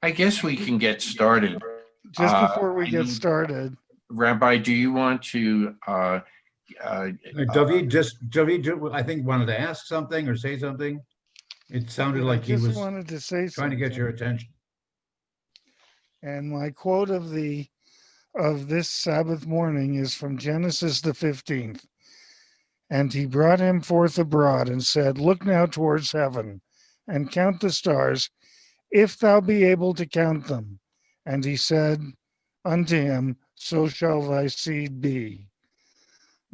I guess we can get started. Just before we I get need, started, Rabbi, do you want to, uh, David, I think wanted to ask something or say something. It sounded I like he just was wanted to say trying to get your something. attention. And my quote of this Sabbath morning is from Genesis the 15th. And he brought him forth abroad and said, Look now towards heaven and count the stars, if thou be able to count them. And he said unto him, So shall thy seed be.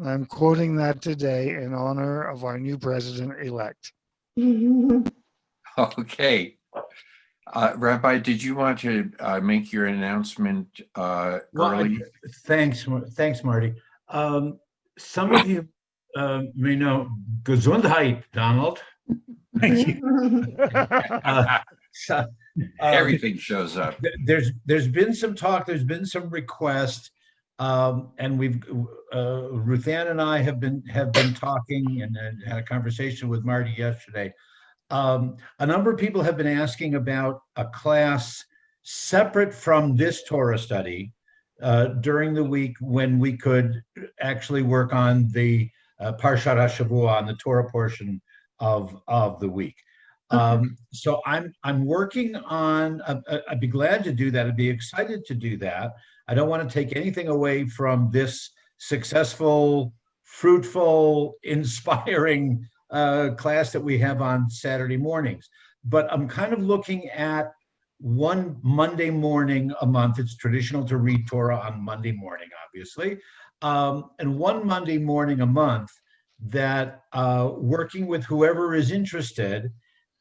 I'm quoting that today in honor of our new president elect. okay. Rabbi, did you want to make your announcement early? Thanks, Marty. Some of you may know Gesundheit, Donald. Thank you. So, Everything shows up. there's been some talk, there's been some requests, and we've Ruth Ann and I have been talking and had a conversation with Marty yesterday. A number of people have been asking about a class separate from this Torah study during the week when we could actually work on the Parshat HaShavua, on the Torah portion of the week. So I'm working on. I'd be glad to do that. I'd be excited to do that. I don't want to take anything away from this successful, fruitful, inspiring class that we have on Saturday mornings. But I'm kind of looking at one Monday morning a month. It's traditional to read Torah on Monday morning, obviously, and one Monday morning a month that working with whoever is interested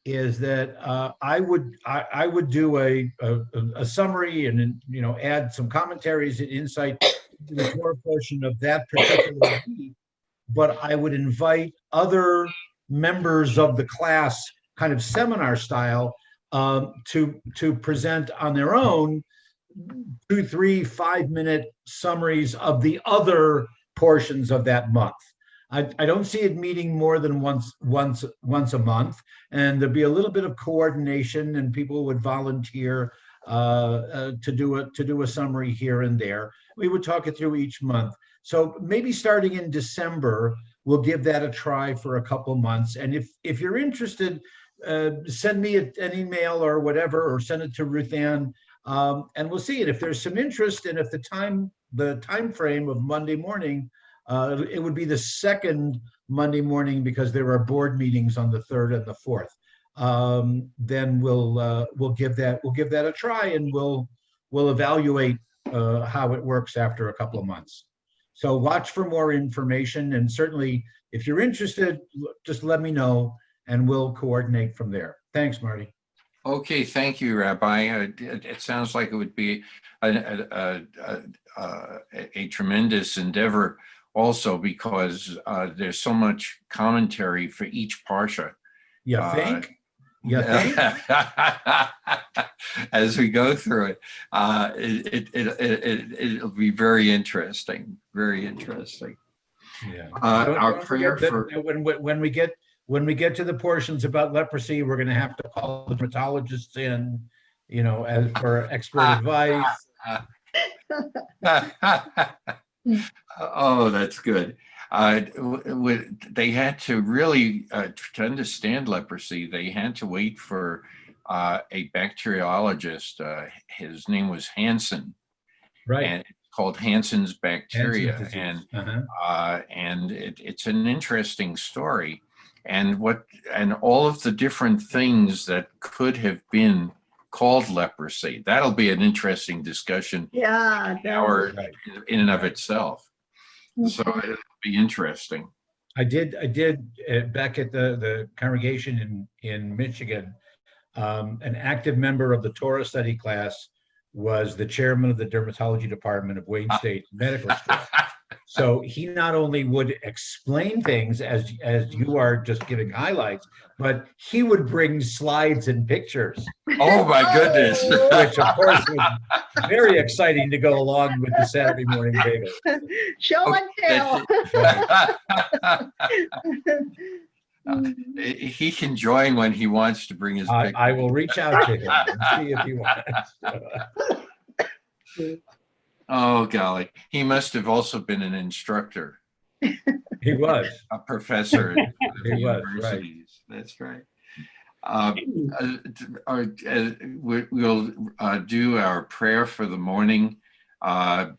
is that I would do a summary and add some commentaries and insight to the Torah portion of that particular week, but I would invite other members of the class, kind of seminar style, to present on their own 2, 3, 5 minute summaries of the other portions of that month. I don't see it meeting more than once a month, and there'd be a little bit of coordination, and people would volunteer to do a summary here and there. We would talk it through each month. So maybe starting in December, we'll give that a try for a couple months. And if you're interested, send me an email or whatever, or send it to Ruth Ann, and we'll see it. If there's some interest, and if the time frame of Monday morning, it would be the second Monday morning because there are board meetings on the 3rd and the 4th. Then we'll give that a try, and we'll evaluate how it works after a couple of months. So watch for more information, and certainly if you're interested, just let me know and we'll coordinate from there. Thanks, Marty. Okay, thank you, Rabbi. It sounds like it would be a tremendous endeavor also, because there's so much commentary for each parsha. You think? You think? As we go through it, it'll be very interesting. Very interesting. Yeah. Our prayer for when we get to the portions about leprosy, we're going to have to call the dermatologists in, as for expert advice. Oh, that's good. They had to really, to understand leprosy, they had to wait for a bacteriologist. His name was Hansen, Right. and it's called Hansen's bacteria. Hansen's And it's an interesting story, and all of the different things that could have been called leprosy. That'll be an interesting discussion. Yeah, in and of itself. So it'll be interesting. I did back at the congregation in Michigan. An active member of the Torah study class was the chairman of the dermatology department of Wayne State Medical School. So he not only would explain things as you are just giving highlights, but he would bring slides and pictures. Oh my goodness! Which of course was very exciting to go along with the Saturday morning bagel. Show and tell. He can join when he wants to bring his picture. I will reach out to him and see if he wants. Oh, golly. He must have also been an instructor, He was. a professor at one of the He was, right. universities. That's right. We'll do our prayer for the morning.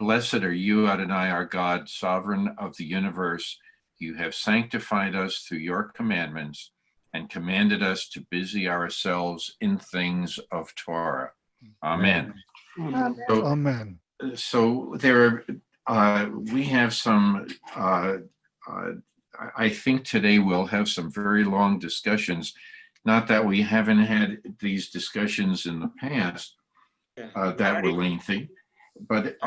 Blessed are you, Adonai, our God, sovereign of the universe. You have sanctified us through your commandments and commanded us to busy ourselves in things of Torah. Amen. So, Amen. so there we have some, I think today we'll have some very long discussions. Not that we haven't had these discussions in the past that were lengthy, but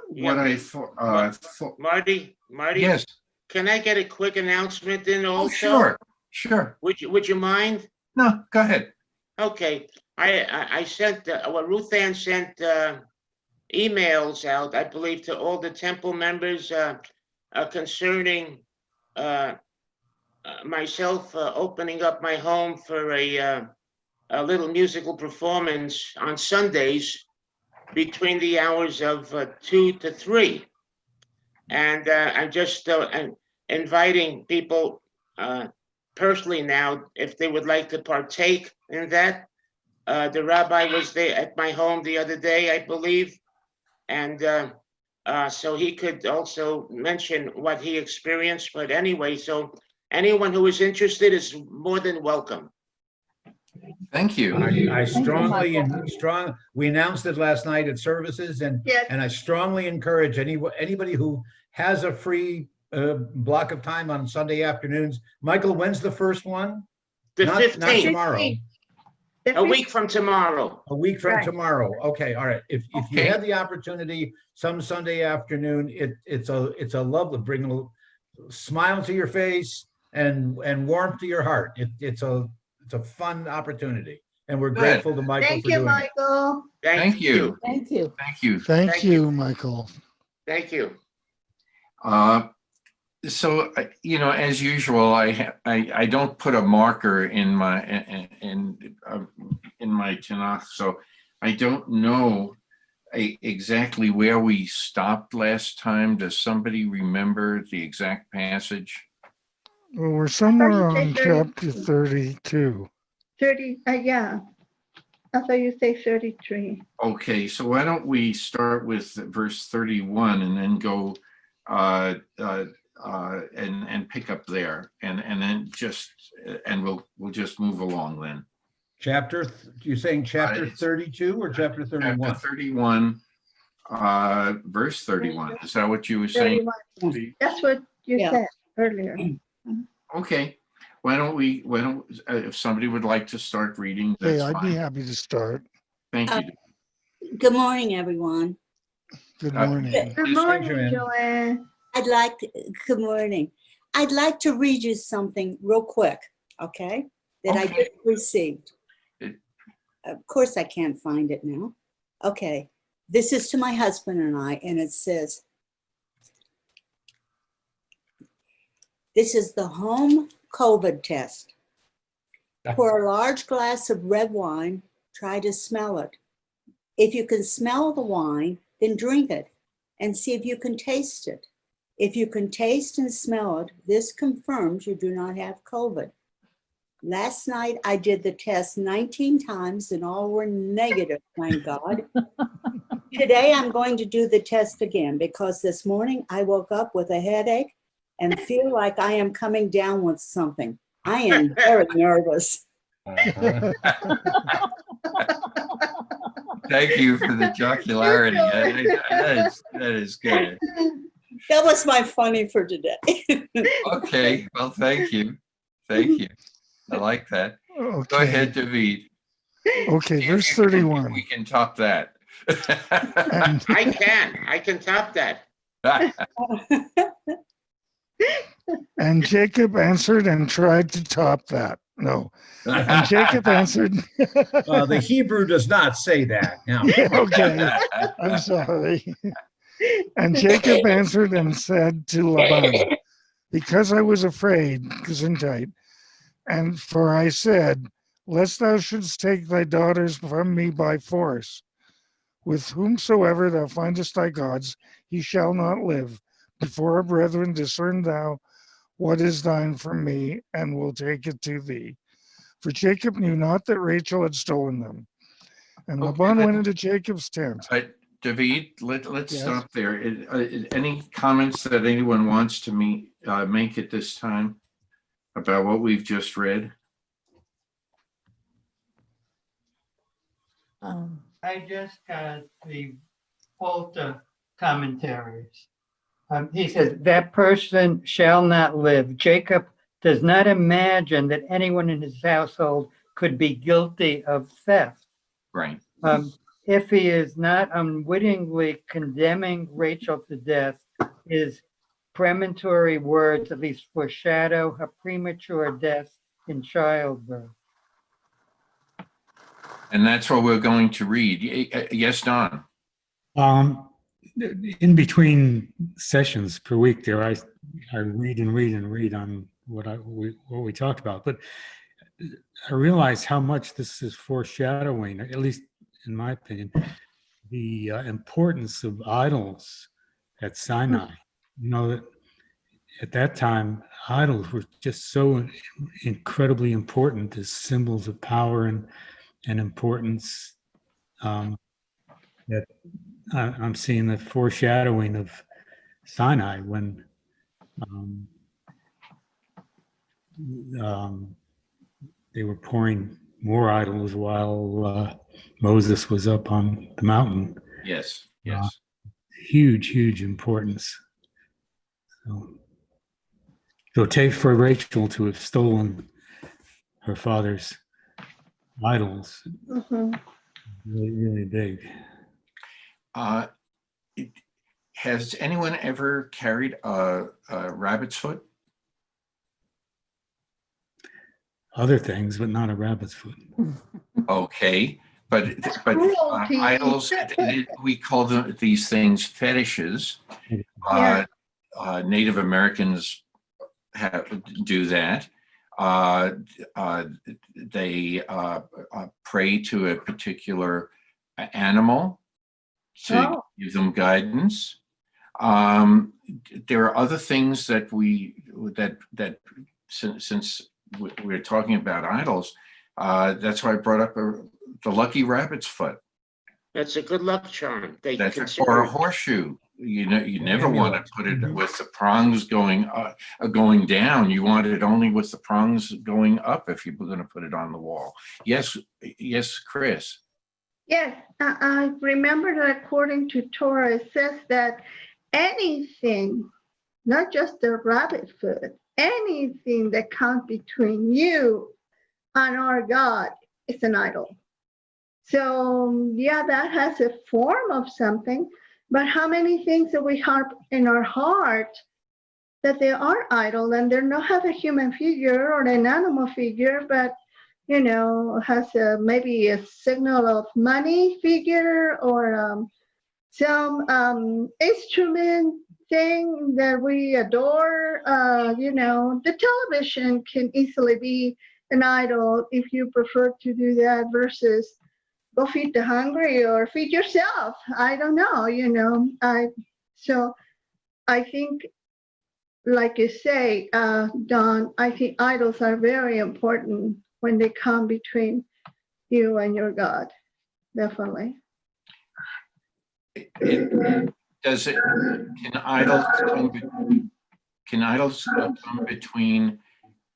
what I thought, Marty, yes, can I get a quick announcement in oh, also? sure. Would you mind? No, go ahead. Okay, I sent, Ruth Ann sent emails out, I believe, to all the temple members concerning myself opening up my home for a little musical performance on Sundays between the hours of 2 to 3. And I'm just inviting people personally now, if they would like to partake in that. The rabbi was there at my home the other day, I believe. And so he could also mention what he experienced. But anyway, so anyone who is interested is more than welcome. Thank you. I we announced it last night at services, and I strongly encourage anybody who has a free block of time on Sunday afternoons. Michael, when's the first one? The Not 15th, tomorrow. a week from tomorrow. A week from Right. tomorrow. Okay, all right. If you Okay. have the opportunity some Sunday afternoon, it's a lovely, bring a smile to your face and warmth to your heart. It's a fun opportunity, and we're Good. grateful to Michael Thank for you, doing it. Michael. Thank you. Thank you. Thank you. Thank you, Michael. Thank you. So as usual, I don't put a marker in my Tanakh, so I don't know exactly where we stopped last time. Does somebody remember the exact passage? Well, we're somewhere I thought you on said chapter 32. 30, yeah. I thought you say 33. Okay, so why don't we start with verse 31 and then go and pick up there, and then we'll just move along then. You're saying chapter It's- 32 or chapter 31? Chapter 31, verse 31. Is that what you were saying? 31. That's what you Yeah. said earlier. Okay, why don't if somebody would like to start reading, Hey, that's I'd be fine. happy to start. Thank you. Good morning, everyone. Good Uh, morning. Good Yes, morning, Joanne. Joanne. Good morning. I'd like to read you something real quick, okay? That I Okay. just received. It- Of course, I can't find it now. Okay, this is to my husband and I, and it says, this is the home COVID test. For a large glass of red wine, try to smell it. If you can smell the wine, then drink it and see if you can taste it. If you can taste and smell it, this confirms you do not have COVID. Last night, I did the test 19 times and all were negative, thank God. Today, I'm going to do the test again because this morning I woke up with a headache and feel like I am coming down with something. I am very nervous. Uh-huh. Thank you for the jocularity. That is good. That was my funny for today. Okay, well, thank you. Thank you. I like that. Go Okay. ahead, David. Okay, verse We 31. can top that. And I can top that. And Jacob answered and tried to top that. No. And Jacob answered, The Hebrew does not say that. Now, okay, I'm sorry. And Jacob answered and said to Laban, because I was afraid, Gesundheit, And for I said, lest thou shouldst take thy daughters from me by force. With whomsoever thou findest thy gods, he shall not live. Before our brethren discern thou what is thine from me, and will take it to thee. For Jacob knew not that Rachel had stolen them. And Okay, Laban went into Jacob's tent. David, let's Yes. stop there. Any comments that anyone wants to make at this time about what we've just read? I just got the Walter commentaries. He says, that person shall not live. Jacob does not imagine that anyone in his household could be guilty of theft. Right. If he is not unwittingly condemning Rachel to death, his premonitory words at least foreshadow a premature death in childbirth. And that's what we're going to read. Yes, Don? In between sessions per week there, I read and read on what we talked about, but I realize how much this is foreshadowing, at least in my opinion, the importance of idols at Sinai. You know, that at that time, idols were just so incredibly important as symbols of power and importance, that I'm seeing the foreshadowing of Sinai when they were pouring more idols while Moses was up on the mountain. Yes, yes. Huge importance. So take for Rachel to have stolen her father's idols, Mhm. really big. Has anyone ever carried a rabbit's foot? Other things, but not a rabbit's foot. Okay, but Cruelty. idols, we call these things fetishes. Yeah. Native Americans do that. They pray to a particular animal to give them guidance. There are other things that since we're talking about idols, that's why I brought up the lucky rabbit's foot. That's a good luck charm. They That's consider or a it. horseshoe. You never want to put it with the prongs going down. You want it only with the prongs going up if you're going to put it on the wall. Yes, Chris. Yes, I remember that according to Torah, it says that anything, not just the rabbit foot, anything that comes between you and our God is an idol. So yeah, that has a form of something, but how many things that we have in our heart that they are idol and they don't have a human figure or an animal figure, but has maybe a signal of money figure or some instrument thing that we adore. The television can easily be an idol if you prefer to do that versus go feed the hungry or feed yourself. I don't know, so I think, like you say, Don, I think idols are very important when they come between you and your God, definitely. Can idols come between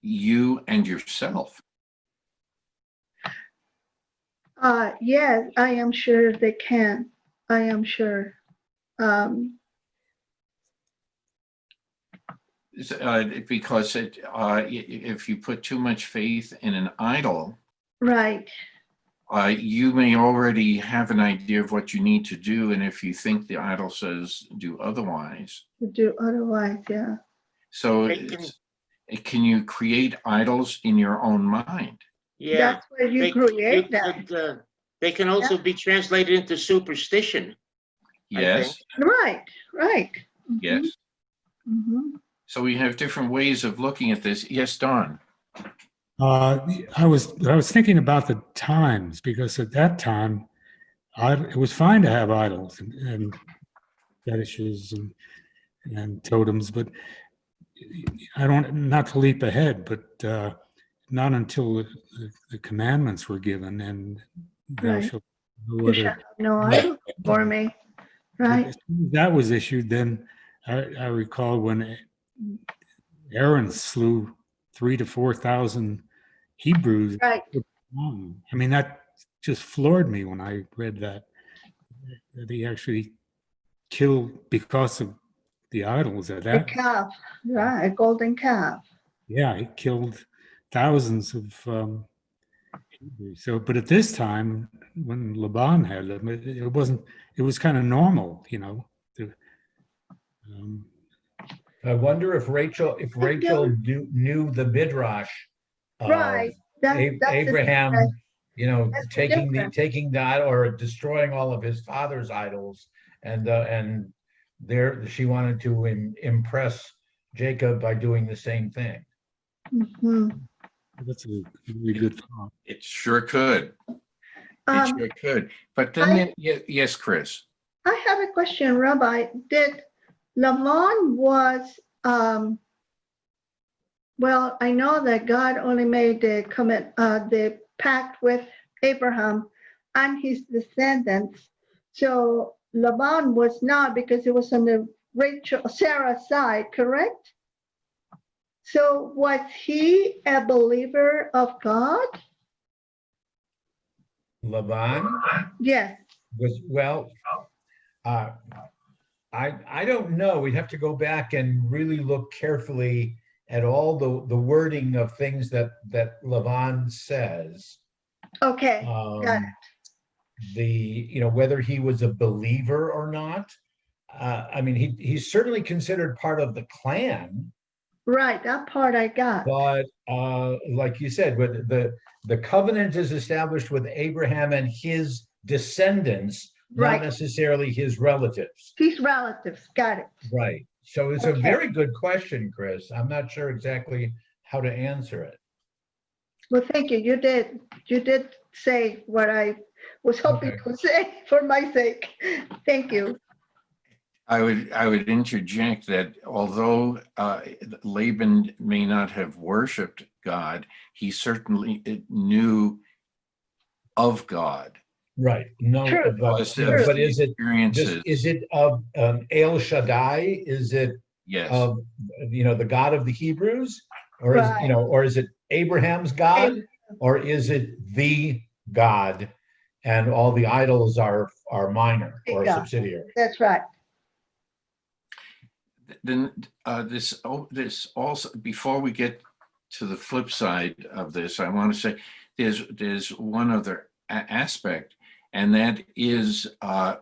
you and yourself? Yes, I am sure they can. I am sure. Because if you put too much faith in an idol, Right. You may already have an idea of what you need to do, and if you think the idol says do otherwise, To do otherwise, yeah. so can you create idols in your own mind? Yeah. That's where you create that. They can also be translated into superstition. Yes. Right. Mm-hmm. Yes. Mm-hmm. So we have different ways of looking at this. Yes, Don. I was thinking about the times, because at that time, it was fine to have idols and fetishes and totems, but I don't, not to leap ahead, but not until the commandments were given, and thou Right. shalt no You shall other. have no idol before me. Right. As soon as that was issued, then I recall when Aaron slew 3,000 to 4,000 Hebrews. Right. I mean, that just floored me when I read that he actually killed because of the idols at A that. calf. Right. A golden calf. Yeah, he killed thousands of Hebrews. So, but at this time, when Laban had them, it wasn't. It was kind of normal, you know. Um, I wonder if Rachel knew the midrash of Right. That's the Abraham, difference. you know, That's the taking difference. that or destroying all of his father's idols, and there she wanted to impress Jacob by doing the same thing. Mhm. that's a really good thought. It sure could. It Um, sure could. But then, yes, Chris. I have a question, Rabbi. Did Laban was, well, I know that God only made the pact with Abraham and his descendants. So Laban was not, because it was on the Sarah's side, correct? So was he a believer of God? Laban Yes. was, well, I don't know. We'd have to go back and really look carefully at all the wording of things that Laban says. Okay. Got it. Whether he was a believer or not. I mean, he's certainly considered part of the clan, Right. That part I got. but like you said, the covenant is established with Abraham and his descendants, not Right. necessarily his relatives. His relatives. Got it. Right. So it's Okay. a very good question, Chris. I'm not sure exactly how to answer it. Well, thank you. You did say what I was hoping Okay. to say for my sake. Thank you. I would interject that although Laban may not have worshipped God, he certainly knew of God. Right. No, True. but True. but is it Experiences, is it of El Shaddai? Is it yes. of the God of the Hebrews, or is Right. or is it Abraham's God, or is it the God, and all the idols are minor or Yeah. subsidiary? That's right. Then this also, before we get to the flip side of this, I want to say there's one other aspect, and that is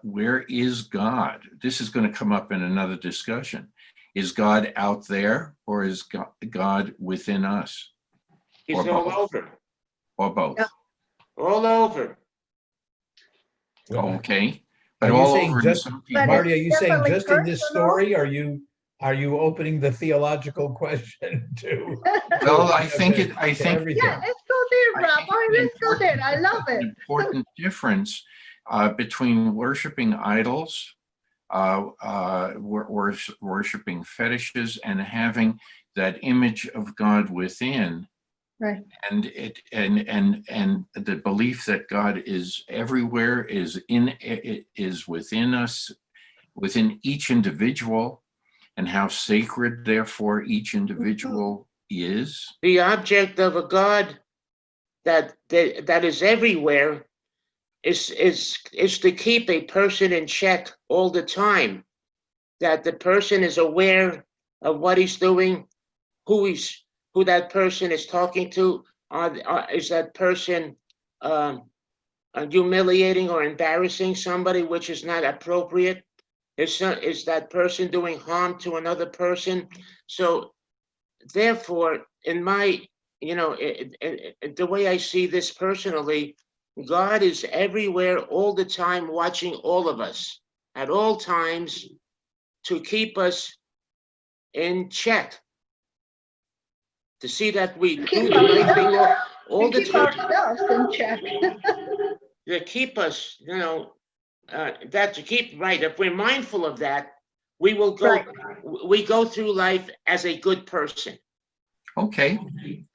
where is God? This is going to come up in another discussion. Is God out there, or is God within us? He's Or all both. over, Or both? Yeah. all over. Okay, Are but you all saying over in just- some people. But Marty, are you saying definitely just in this personal. story? Are you opening the theological question to? Well, I think everything? Yeah, let's go there, Rabbi. Let's go there. I love an it. important difference between worshiping idols, worshiping fetishes, and having that image of God within, Right. and the belief that God is everywhere, is within us, within each individual, and how sacred, therefore, each individual is. The object of a God that is everywhere is to keep a person in check all the time. That the person is aware of what he's doing, who that person is talking to. Is that person humiliating or embarrassing somebody, which is not appropriate? Is that person doing harm to another person? So therefore, in my, the way I see this personally, God is everywhere all the time, watching all of us at all times to keep us in check, to see that we do Keep the right thing ourselves- all to the keep time. ourselves in check. To keep us, that to keep right. If we're mindful of that, we will go. Right. We go through life as a good person. Okay,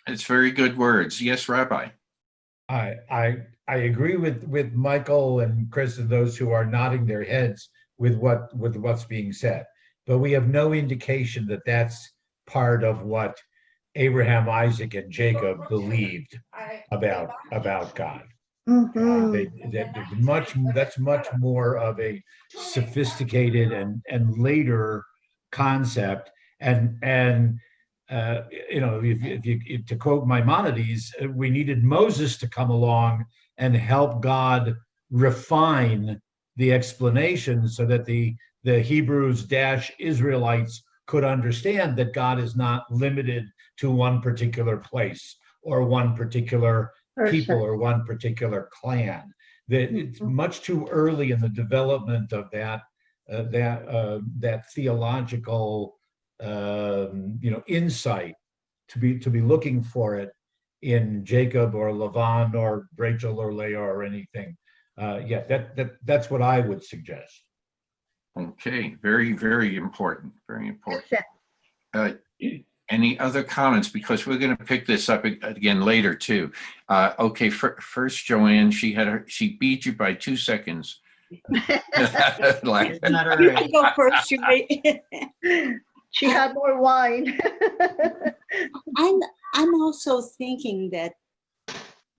it's very good words. Yes, Rabbi. I agree with Michael and Chris and those who are nodding their heads with what's being said, but we have no indication that that's part of what Abraham, Isaac, and Jacob believed about God. Mhm. That's much more of a sophisticated and later concept. And if to quote Maimonides, we needed Moses to come along and help God refine the explanation so that the Hebrews - Israelites could understand that God is not limited to one particular place or one particular people Person. or one particular clan. That it's much too early in the development of that theological insight to be looking for it in Jacob or Lavan or Rachel or Leah or anything. That's what I would suggest. Okay, very, very important, very important. That's Any other comments? Because we're going to pick this up again later too. Okay, first Joanne, she beat you by 2 seconds. it. Like, Not all You right. can go first, Judy. She had more wine. I'm also thinking that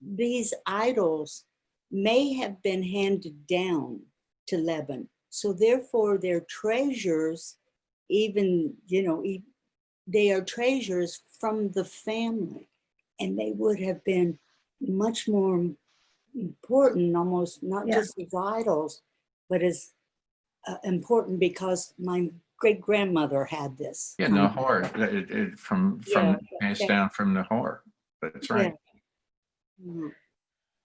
these idols may have been handed down to Laban. So therefore their treasures, even, they are treasures from the family, and they would have been much more important, almost not Yeah. just as idols, but as important because my great-grandmother had this. yeah, Nahor, from Yeah, passed yeah. down from Nahor. That's right. Mhm.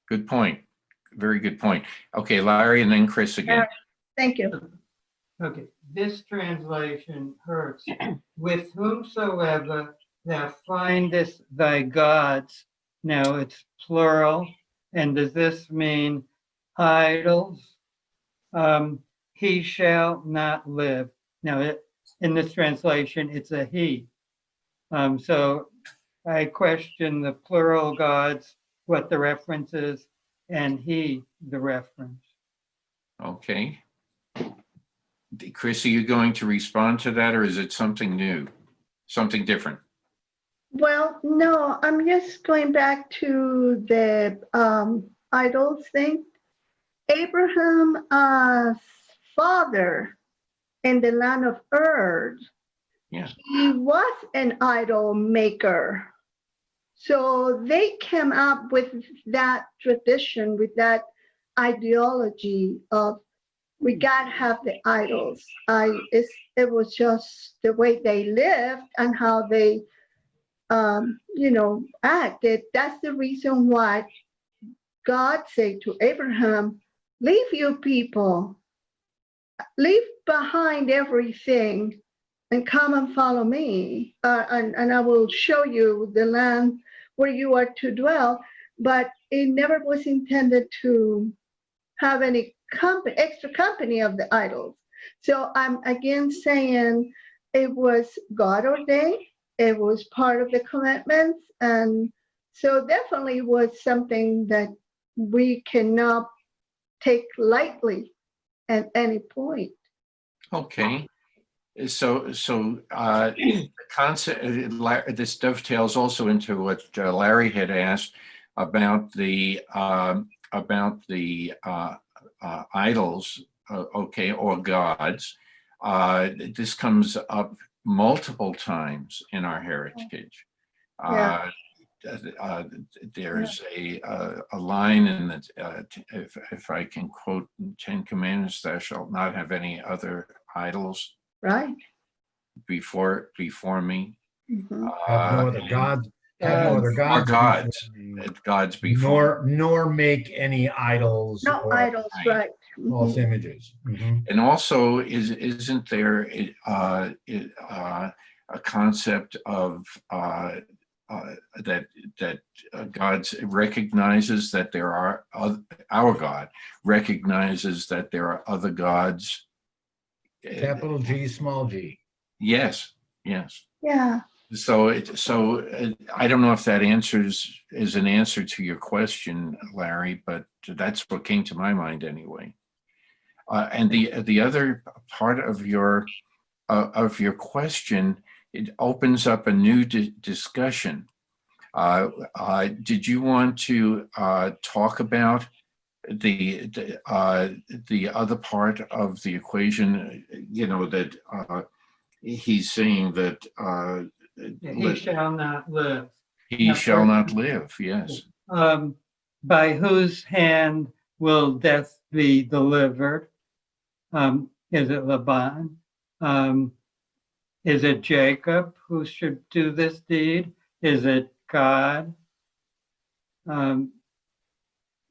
Good point. Very good point. Okay, Larry, and then Chris again. Thank you. Okay, this translation hurts. With whomsoever thou findest thy gods. Now it's plural. And does this mean idols? He shall not live. Now, in this translation, it's a he. So I question the plural gods, what the reference is, and he, the reference. Okay. Chris, are you going to respond to that, or is it something new, something different? Well, no, I'm just going back to the idols thing. Abraham's father in the land of Ur, Yeah. he was an idol maker. So they came up with that tradition, with that ideology of we gotta have the idols. It was just the way they lived and how they, acted. That's the reason why God said to Abraham, leave your people, leave behind everything and come and follow me. And I will show you the land where you are to dwell. But it never was intended to have any extra company of the idols. So I'm again saying it was God ordained. It was part of the commandments. And so definitely was something that we cannot take lightly at any point. Okay. So the concept, this dovetails also into what Larry had asked about the idols, okay, or gods. This comes up multiple times in our heritage. Yeah. There's a line in the, if I can quote 10 Commandments, thou shalt not have any other idols Right. before me. Mhm. Have no other gods. Have no other Or gods. gods, before me, gods before. nor make any idols No or idols, right. false Mhm. images. Mhm. And also, isn't there a concept of that God recognizes that there are our God recognizes that there are other gods. Capital G, small g. Yes, yes. Yeah. So I don't know if that is an answer to your question, Larry, but that's what came to my mind anyway. And the other part of your question, it opens up a new discussion. Did you want to talk about the other part of the equation? You know, that he's saying that He shall not live. he shall not live. Yes. By whose hand will death be delivered? Is it Laban? Is it Jacob who should do this deed? Is it God?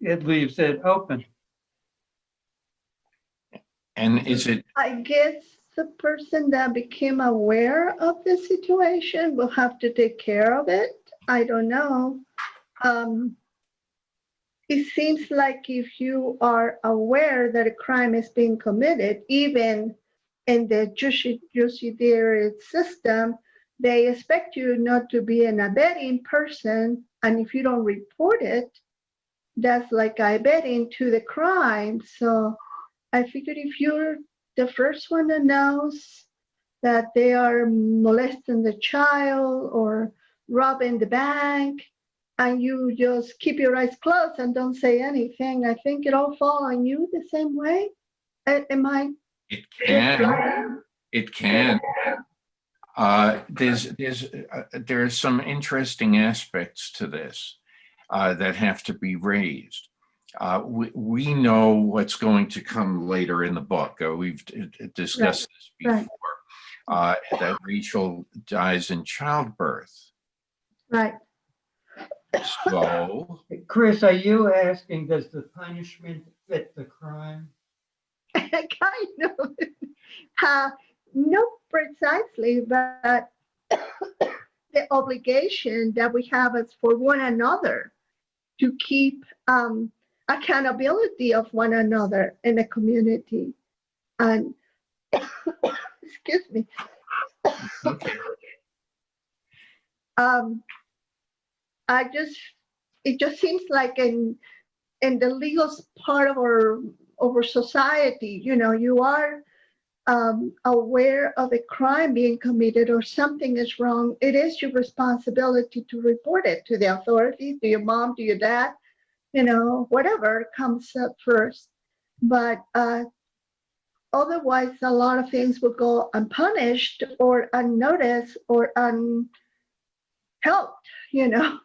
It leaves it open. And is it? I guess the person that became aware of the situation will have to take care of it. I don't know. It seems like if you are aware that a crime is being committed, even in the judiciary system, they expect you not to be an abetting person. And if you don't report it, that's like abetting to the crime. So I figured if you're the first one to announce that they are molesting the child or robbing the bank, and you just keep your eyes closed and don't say anything, I think it all fall on you the same way. Am I? It can. It can. There's some interesting aspects to this that have to be raised. We know what's going to come later in the book. We've discussed this before. That Rachel dies in childbirth. Right. So, Chris, are you asking, does the punishment fit the crime? Kind of. Not precisely, but the obligation that we have is for one another to keep accountability of one another in a community. And excuse me. okay. It just seems like in the legal part of our society, you know, you are aware of a crime being committed or something is wrong. It is your responsibility to report it to the authorities, to your mom, to your dad, you know, whatever comes up first. But otherwise, a lot of things will go unpunished or unnoticed or unhelped, you know.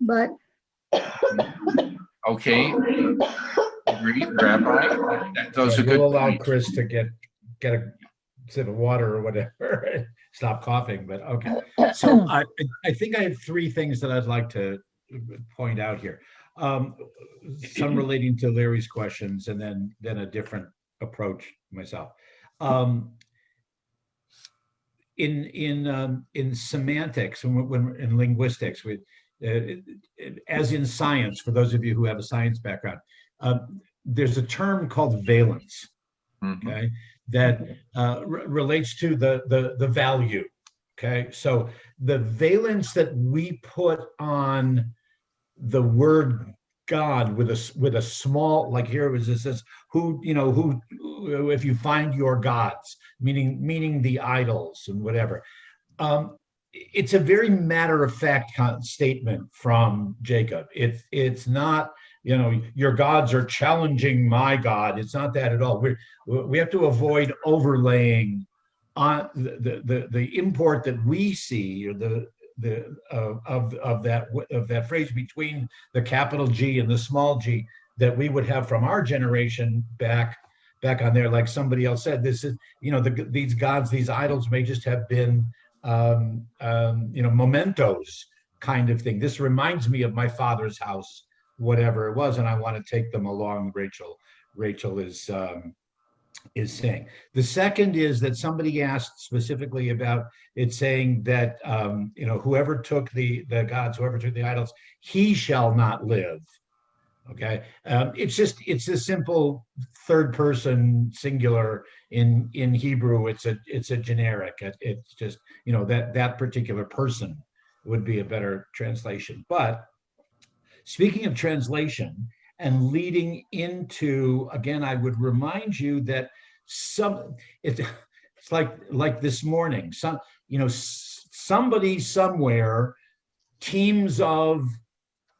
But Okay. Agreed, Rabbi. Those are good. We'll allow points. Chris to get a sip of water or whatever, stop coughing, but okay. So I think I have three things that I'd like to point out here. Some relating to Larry's questions and then a different approach myself. In semantics, when in linguistics, as in science, for those of you who have a science background, there's a term called valence, okay, that relates to the value. Okay, so the valence that we put on the word God with a small, like here it says, who if you find your gods, meaning the idols and whatever. It's a very matter-of-fact statement from Jacob. It's not, you know, your gods are challenging my God. It's not that at all. We have to avoid overlaying on the import that we see, or of that phrase between the capital G and the small g that we would have from our generation back on there. Like somebody else said, this is, you know, these gods, these idols may just have been mementos kind of thing. This reminds me of my father's house, whatever it was, and I want to take them along. Rachel is saying. The second is that somebody asked specifically about it saying that, whoever took the gods, whoever took the idols, he shall not live. Okay. It's a simple third person singular in Hebrew. It's a generic. It's just, that particular person would be a better translation. But speaking of translation and leading into, again, I would remind you that it's like this morning, somebody somewhere, teams of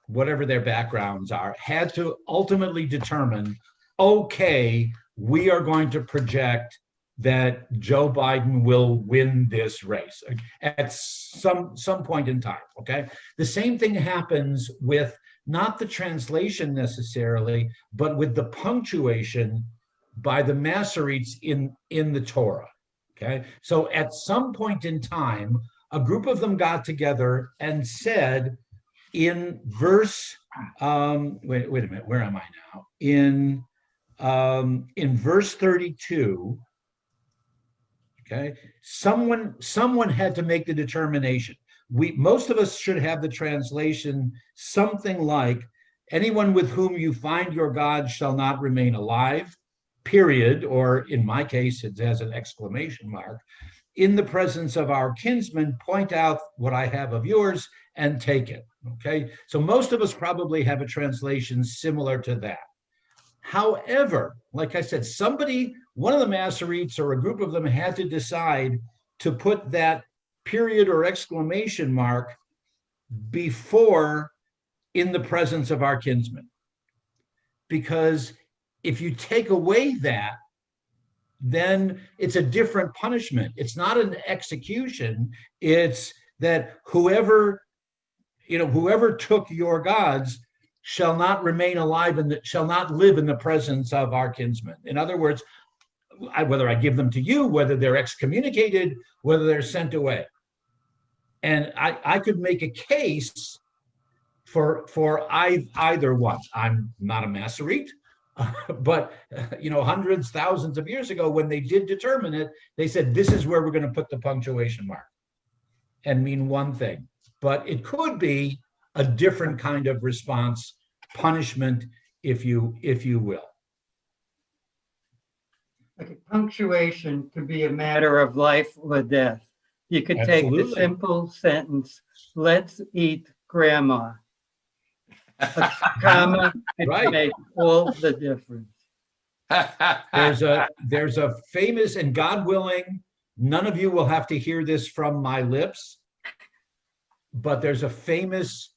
whatever their backgrounds are, had to ultimately determine, okay, we are going to project that Joe Biden will win this race at some point in time, okay? The same thing happens with not the translation necessarily, but with the punctuation by the Masoretes in the Torah, okay? So at some point in time, a group of them got together and said, in verse, wait a minute, where am I now? In verse 32, okay, someone had to make the determination. Most of us should have the translation something like, anyone with whom you find your God shall not remain alive, period, or in my case, it has an exclamation mark. In the presence of our kinsmen, point out what I have of yours and take it, okay? So most of us probably have a translation similar to that. However, like I said, one of the Masoretes or a group of them had to decide to put that period or exclamation mark before in the presence of our kinsmen. Because if you take away that, then it's a different punishment. It's not an execution. It's that whoever took your gods shall not remain alive and shall not live in the presence of our kinsmen. In other words, whether I give them to you, whether they're excommunicated, whether they're sent away. And I could make a case for either one. I'm not a Masorete, but hundreds, thousands of years ago, when they did determine it, they said, this is where we're going to put the punctuation mark and mean one thing. But it could be a different kind of response, punishment, if you will. Okay, punctuation could be a matter of life or death. You could take the Absolutely. simple sentence, let's eat grandma. A comma could Right. make all the difference. There's a famous, and God willing, none of you will have to hear this from my lips, but there's a famous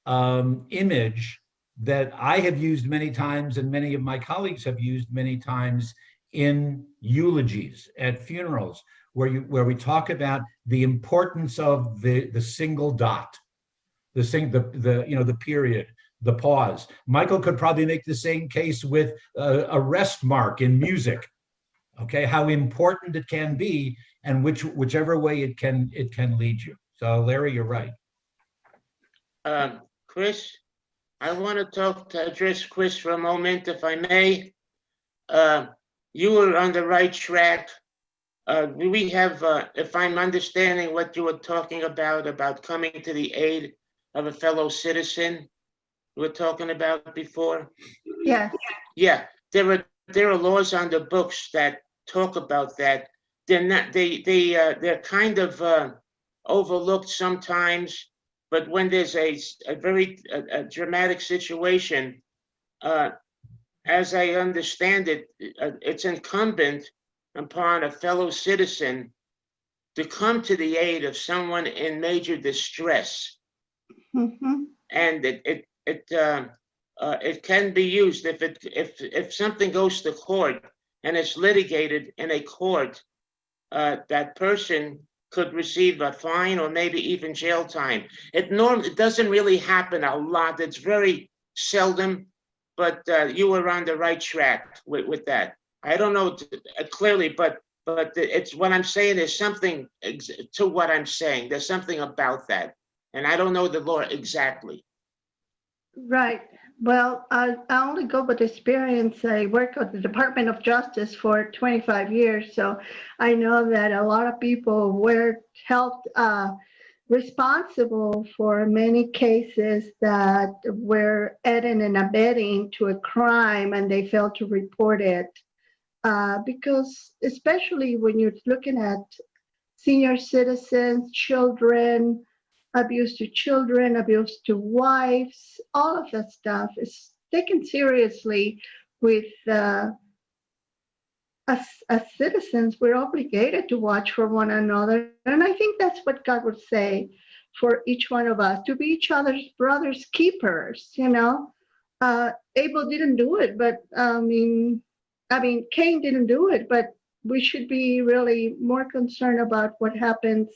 image that I have used many times and many of my colleagues have used many times in eulogies at funerals, where we talk about the importance of the single dot, the period, the pause. Michael could probably make the same case with a rest mark in music. Okay, how important it can be, and whichever way it can lead you. So Larry, you're right. Chris, I want to address Chris for a moment, if I may. You were on the right track. We have, if I'm understanding what you were talking about coming to the aid of a fellow citizen, you were talking about before. Yes. Yeah, there are laws on the books that talk about that. They're not. They're kind of overlooked sometimes. But when there's a very dramatic situation, as I understand it, it's incumbent upon a fellow citizen to come to the aid of someone in major distress, Mhm. and it can be used if something goes to court and it's litigated in a court. That person could receive a fine or maybe even jail time. It doesn't really happen a lot. It's very seldom, but you were on the right track with that. I don't know clearly, but it's what I'm saying. There's something to what I'm saying. There's something about that, and I don't know the law exactly. Right. Well, I only go with experience. I work at the Department of Justice for 25 years, so I know that a lot of people were held responsible for many cases that were aiding and abetting to a crime and they failed to report it. Because especially when you're looking at senior citizens, children, abuse to children, abuse to wives, all of that stuff is taken seriously with as citizens, we're obligated to watch for one another. And I think that's what God would say for each one of us, to be each other's brothers' keepers, you know. Abel didn't do it, but I mean, Cain didn't do it, but we should be really more concerned about what happens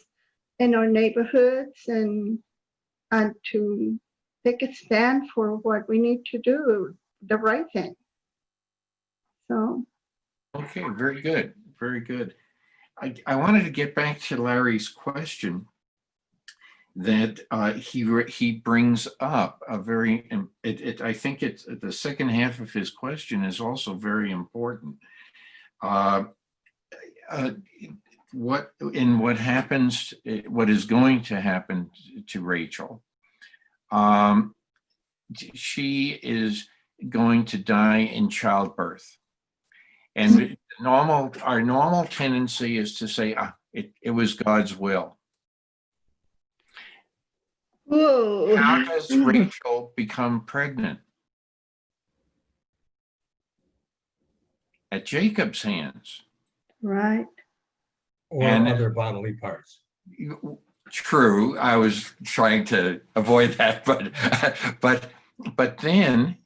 in our neighborhoods and to take a stand for what we need to do, the right thing. So. Okay, very good, very good. I wanted to get back to Larry's question that he brings up a very, I think it's the second half of his question is also very important. What happens, what is going to happen to Rachel? She is going to die in childbirth. And our normal tendency is to say, it was God's will. Whoa. How does Rachel become pregnant? At Jacob's hands. Right. Or And- other bodily parts. True, I was trying to avoid that, but then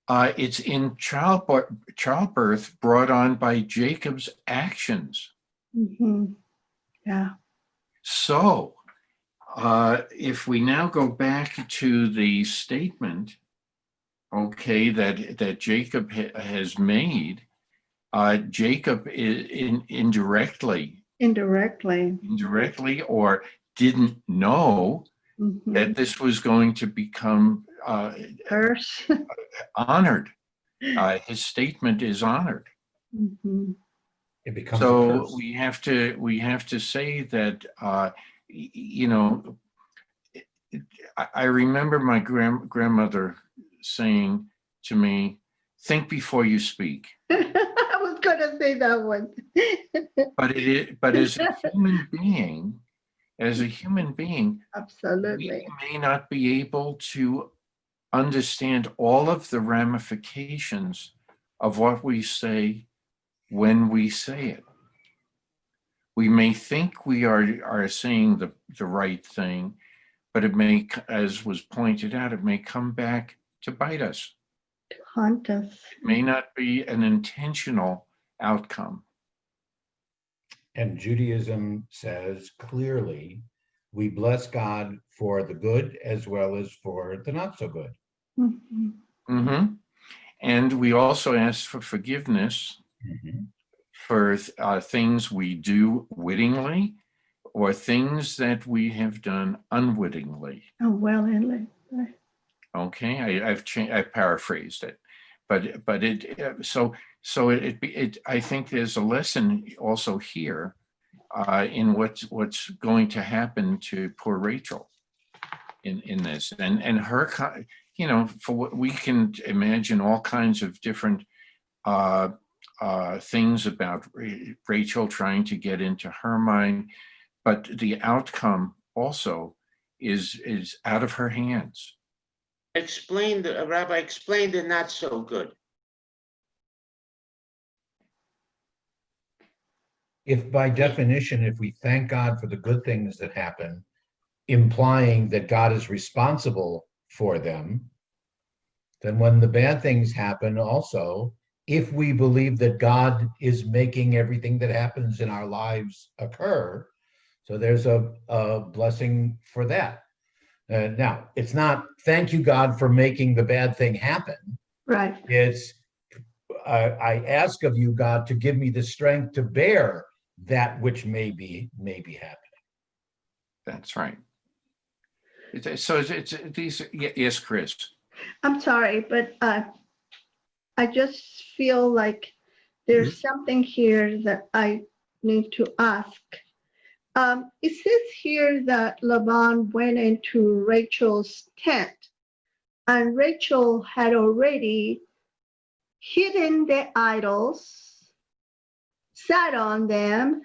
it's in childbirth brought on by Jacob's actions. Mm-hmm. Yeah. So if we now go back to the statement, okay, that Jacob has made, Jacob indirectly or didn't know that this was going to become Curse. honored. His statement is honored. Mm-hmm. It becomes a So curse. we have to say that you know, I remember my grandmother saying to me, "Think before you speak." I was gonna say that one. But as a human being, Absolutely. we may not be able to understand all of the ramifications of what we say when we say it. We may think we are saying the right thing, but it may, as was pointed out, it may come back to bite us. Haunt us. It may not be an intentional outcome. And Judaism says clearly, we bless God for the good as well as for the not so good. Mm-hmm. Mm-hmm. And we also ask for forgiveness for things we do wittingly or things that we have done unwittingly. Oh, well, Henley. Okay, I've paraphrased it, but I think there's a lesson also here in what's going to happen to poor Rachel in this, and her, you know, for what we can imagine all kinds of different things about Rachel trying to get into her mind, but the outcome also is out of her hands. Rabbi, explain the not so good. If by definition, if we thank God for the good things that happen, implying that God is responsible for them, then when the bad things happen also, if we believe that God is making everything that happens in our lives occur, so there's a blessing for that. Now, it's not thank you, God, for making the bad thing happen. Right. It's I ask of you, God, to give me the strength to bear that which may be happening. That's right. So it's these. Yes, Chris. I'm sorry, but I just feel like there's something here that I need to ask. It says here that Laban went into Rachel's tent, and Rachel had already hidden the idols, sat on them,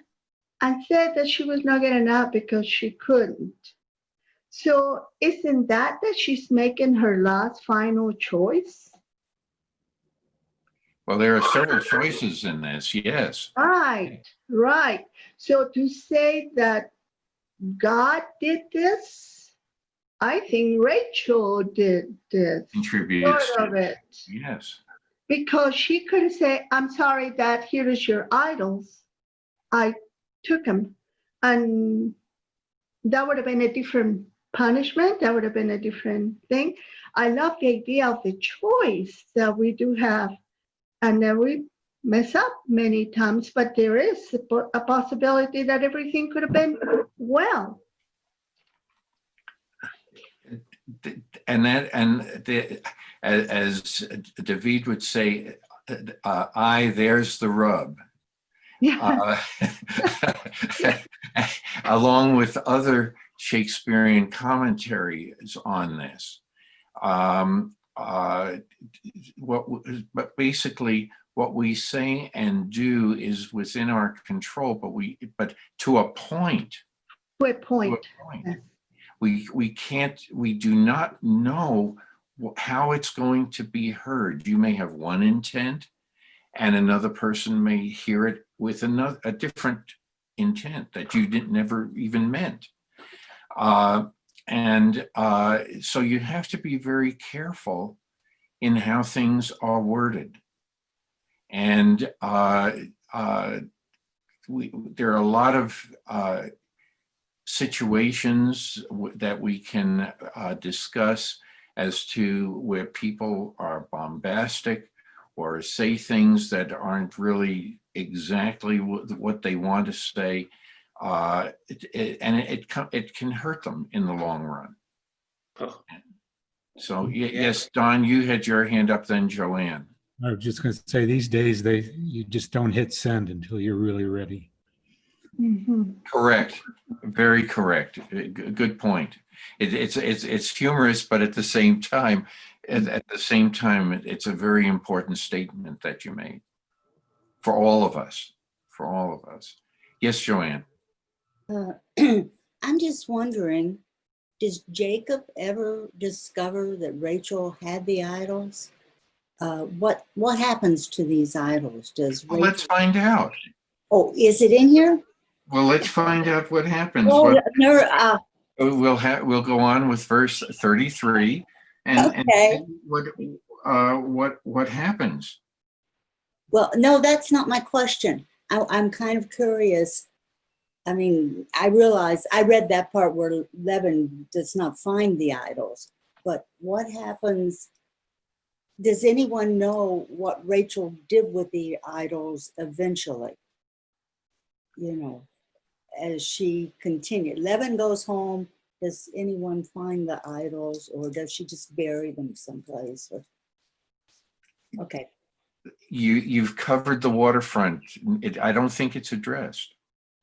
and said that she was not getting out because she couldn't. So isn't that she's making her last final choice? Well, there are several choices in this, yes. Right, right. So to say that God did this, I think Rachel did this, Contributes sort of to, it. yes. Because she could have said, I'm sorry, Dad, here is your idols. I took them. And that would have been a different punishment. That would have been a different thing. I love the idea of the choice that we do have. And then we mess up many times, but there is a possibility that everything could have been well. As David would say, there's the rub. Yeah. Along with other Shakespearean commentaries on this. But basically what we say and do is within our control, but to a point. Good point. We do not know how it's going to be heard. You may have one intent and another person may hear it with a different intent that you never even meant. So you have to be very careful in how things are worded. And there are a lot of situations that we can discuss as to where people are bombastic or say things that aren't really exactly what they want to say. It can hurt them in the long run. Oh. So yes, Don, you had your hand up, then Joanne. I was just going to say, these days you just don't hit send until you're really ready. Mm-hmm. Correct, very correct. Good point. It's humorous, but at the same time, it's a very important statement that you made for all of us. Yes, Joanne. I'm just wondering, does Jacob ever discover that Rachel had the idols? What happens to these idols? Well, let's find out. Oh, is it in here? Well, let's find out what happens. Oh, no, we'll go on with verse 33 and okay. What happens. Well, no, that's not my question. I'm kind of curious. I mean, I read that part where Laban does not find the idols, but what happens? Does anyone know what Rachel did with the idols eventually? You know, as she continued. Laban goes home. Does anyone find the idols, or does she just bury them someplace? Okay. You've covered the waterfront. I don't think it's addressed.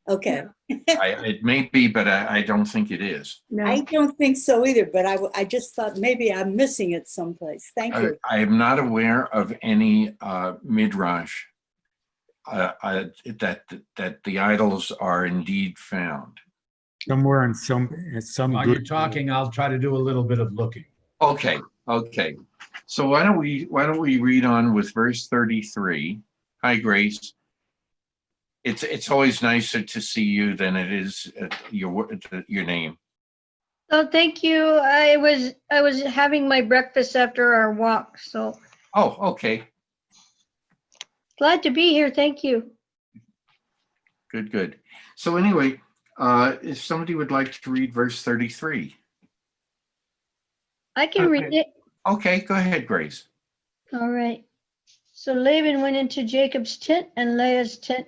Okay. It may be, but I don't think it is. No. I don't think so either, but I just thought maybe I'm missing it someplace. Thank you. I am not aware of any midrash that the idols are indeed found. Somewhere in some While you're talking, I'll try to do a little bit of looking. Okay. So why don't we read on with verse 33? Hi, Grace. It's always nicer to see you than it is your name. Oh, thank you. I was having my breakfast after our walk, so Oh, okay. glad to be here. Thank you. Good. So anyway, if somebody would like to read verse 33. I can read it. Okay, go ahead, Grace. All right. So Laban went into Jacob's tent and Leah's tent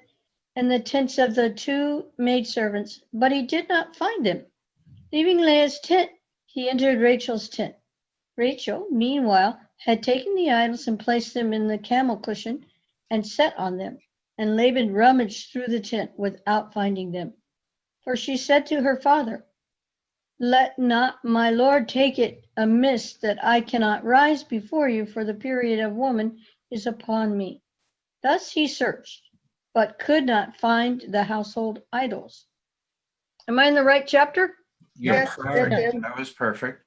and the tents of the two maidservants, but he did not find them. Leaving Leah's tent, he entered Rachel's tent. Rachel, meanwhile, had taken the idols and placed them in the camel cushion and sat on them. And Laban rummaged through the tent without finding them. For she said to her father, let not my lord take it amiss that I cannot rise before you, for the period of woman is upon me. Thus he searched, but could not find the household idols. Am I in the right chapter? Yeah, Yes, perfect. that's it. That was perfect.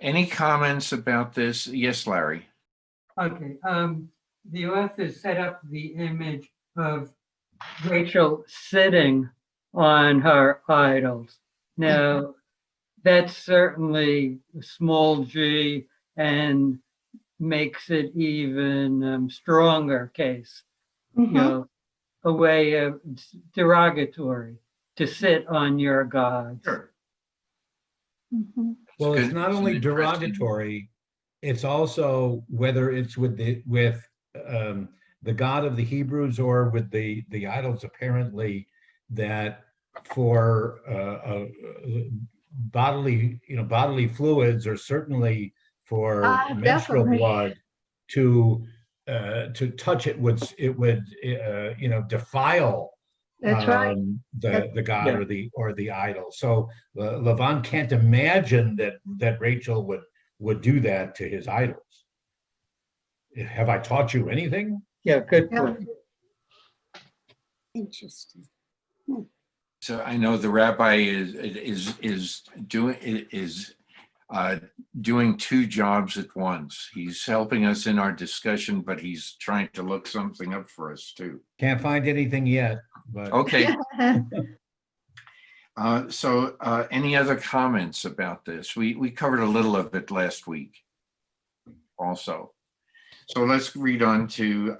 Any comments about this? Yes, Larry. Okay, the author set up the image of Rachel sitting on her idols. Now, that's certainly a small g and makes it even stronger case, you Mhm. know, a way of derogatory to sit on your gods. Sure. Mhm. Well, good. it's not It's an only interesting- derogatory, it's also whether it's with the God of the Hebrews or with the idols apparently that for bodily fluids or certainly for menstrual Definitely. blood to touch it would defile That's right. the god Yeah. or the idol. So Lavan can't imagine that Rachel would do that to his idols. Have I taught you anything? Yeah, good Yeah. point. Interesting. So I know the rabbi is doing two jobs at once. He's helping us in our discussion, but he's trying to look something up for us too. Can't find anything yet, but Okay. So any other comments about this? We covered a little of it last week also. So let's read on to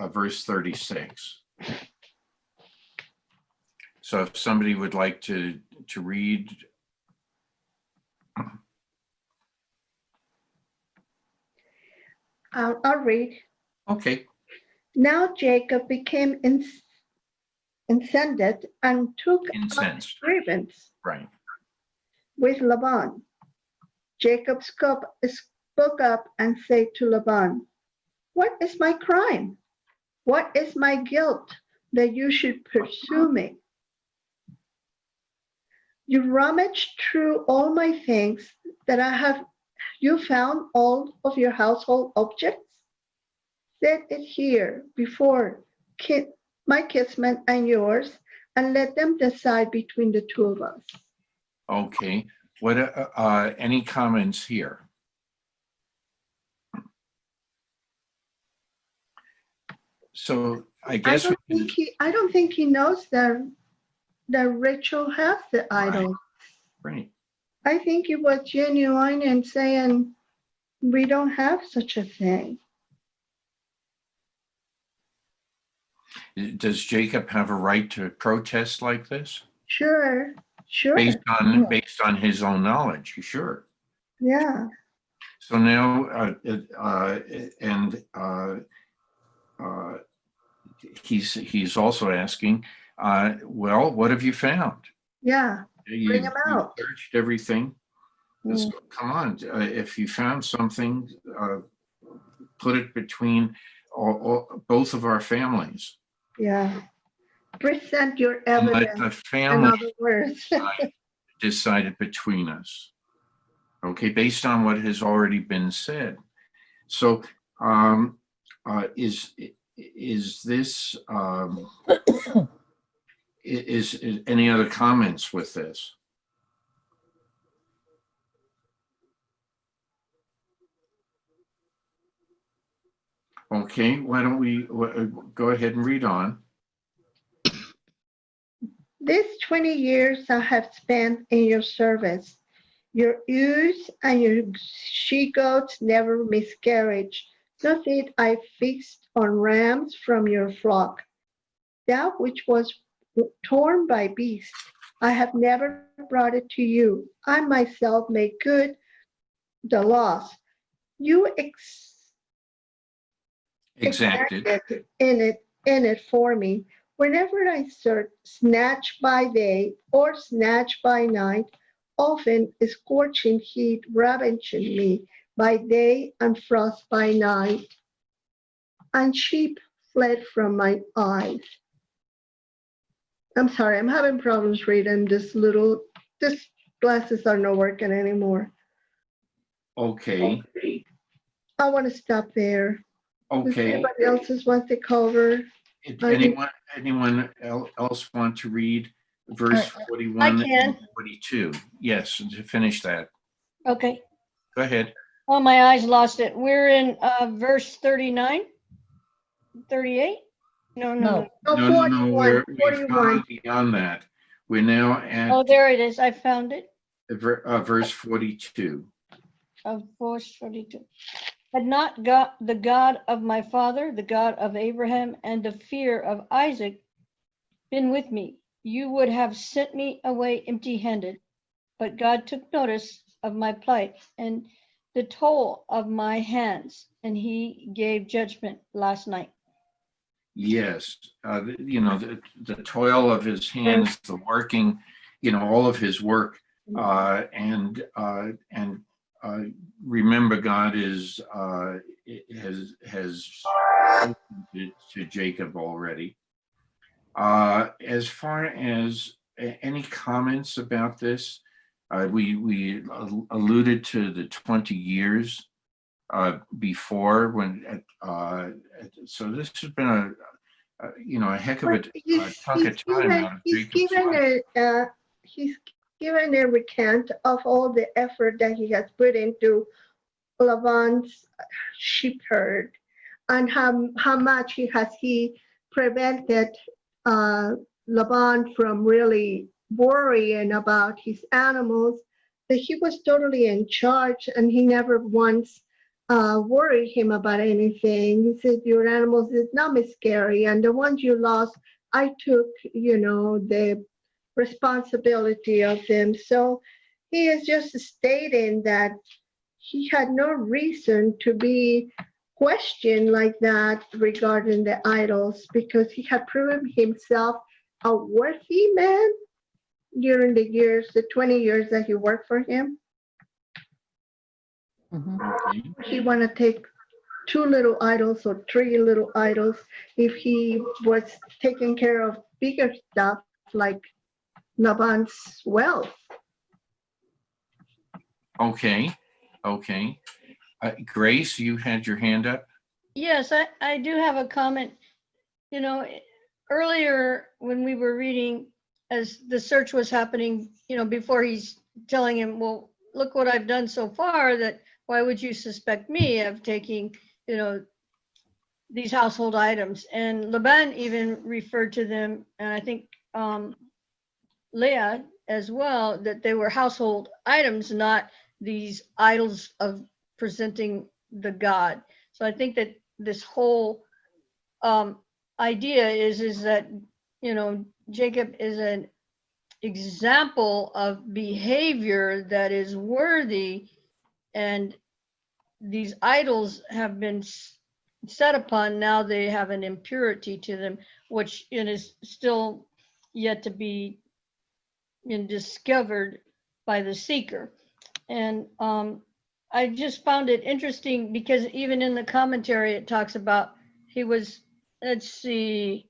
verse 36. So if somebody would like to read. I'll read. Okay. Now Jacob became incensed and took up Incensed. grievance Right. with Laban. Jacob spoke up and said to Laban, what is my crime? What is my guilt that you should pursue me? You rummaged through all my things that I have. You found all of your household objects? Set it here before my kinsmen and yours, and let them decide between the two of us. Okay. What any comments here? So I guess I don't think he knows that Rachel has the idol. right. I think he was genuine and saying we don't have such a thing. Does Jacob have a right to protest like this? Sure. Based on his own knowledge, sure. Yeah. So now he's also asking, well, what have you found? Yeah. Bring him out. You searched everything. Mm. So come on, if you found something, put it between both of our families. Yeah. Present your And let evidence. the In family other words. decide it between us. Okay, based on what has already been said. So is this is any other comments with this? Okay, why don't we go ahead and read on. These 20 years I have spent in your service. Your ewes and your she-goats never miscarried. No seed I fixed on rams from your flock. That which was torn by beasts, I have never brought it to you. I myself made good the loss. You Exacted. in it for me. Whenever I search, snatch by day or snatch by night, often scorching heat ravaging me by day and frost by night, and sheep fled from my eyes. I'm sorry, I'm having problems reading this glasses are not working anymore. Okay, I want to stop there. Does okay. anybody else want to cover? Anyone else want to read verse 41 can. and 42? Yes, to finish that. Okay. Go ahead. Oh, my eyes lost it. We're in verse 39, 38? No. No, 41, we've 41. gone beyond that. We're now at Oh, there it is. I found it. verse 42. Of verse 42. Had not God, the God of my father, the God of Abraham, and the fear of Isaac been with me, you would have sent me away empty-handed. But God took notice of my plight and the toil of my hands, and he gave judgment last night. Yes, the toil of his hands, the working, all of his work, and remember, God has spoken to Jacob already. As far as any comments about this, we alluded to the 20 years before so this has been a heck of a chunk of time out of Jacob's life. He's given a recount of all the effort that he has put into Laban's sheep herd, and how much has he prevented Laban from really worrying about his animals, that he was totally in charge and he never once worried him about anything. He said, your animals did not miscarry, and the ones you lost, I took, the responsibility of them. So he is just stating that he had no reason to be questioned like that regarding the idols, because he had proven himself a worthy man during the 20 years that he worked for him. Okay. He want to take 2 little idols or 3 little idols if he was taking care of bigger stuff like Laban's wealth. Okay. Grace, you had your hand up. Yes, I do have a comment. Earlier when we were reading, as the search was happening, before he's telling him, well, look what I've done so far, that why would you suspect me of taking, these household items? And Laban even referred to them, and I think Leah as well, that they were household items, not these idols of presenting the God. So I think that this whole idea is that, Jacob is an example of behavior that is worthy, and these idols have been set upon. Now they have an impurity to them, which is still yet to be discovered by the seeker. And I just found it interesting because even in the commentary it talks about he was, let's see,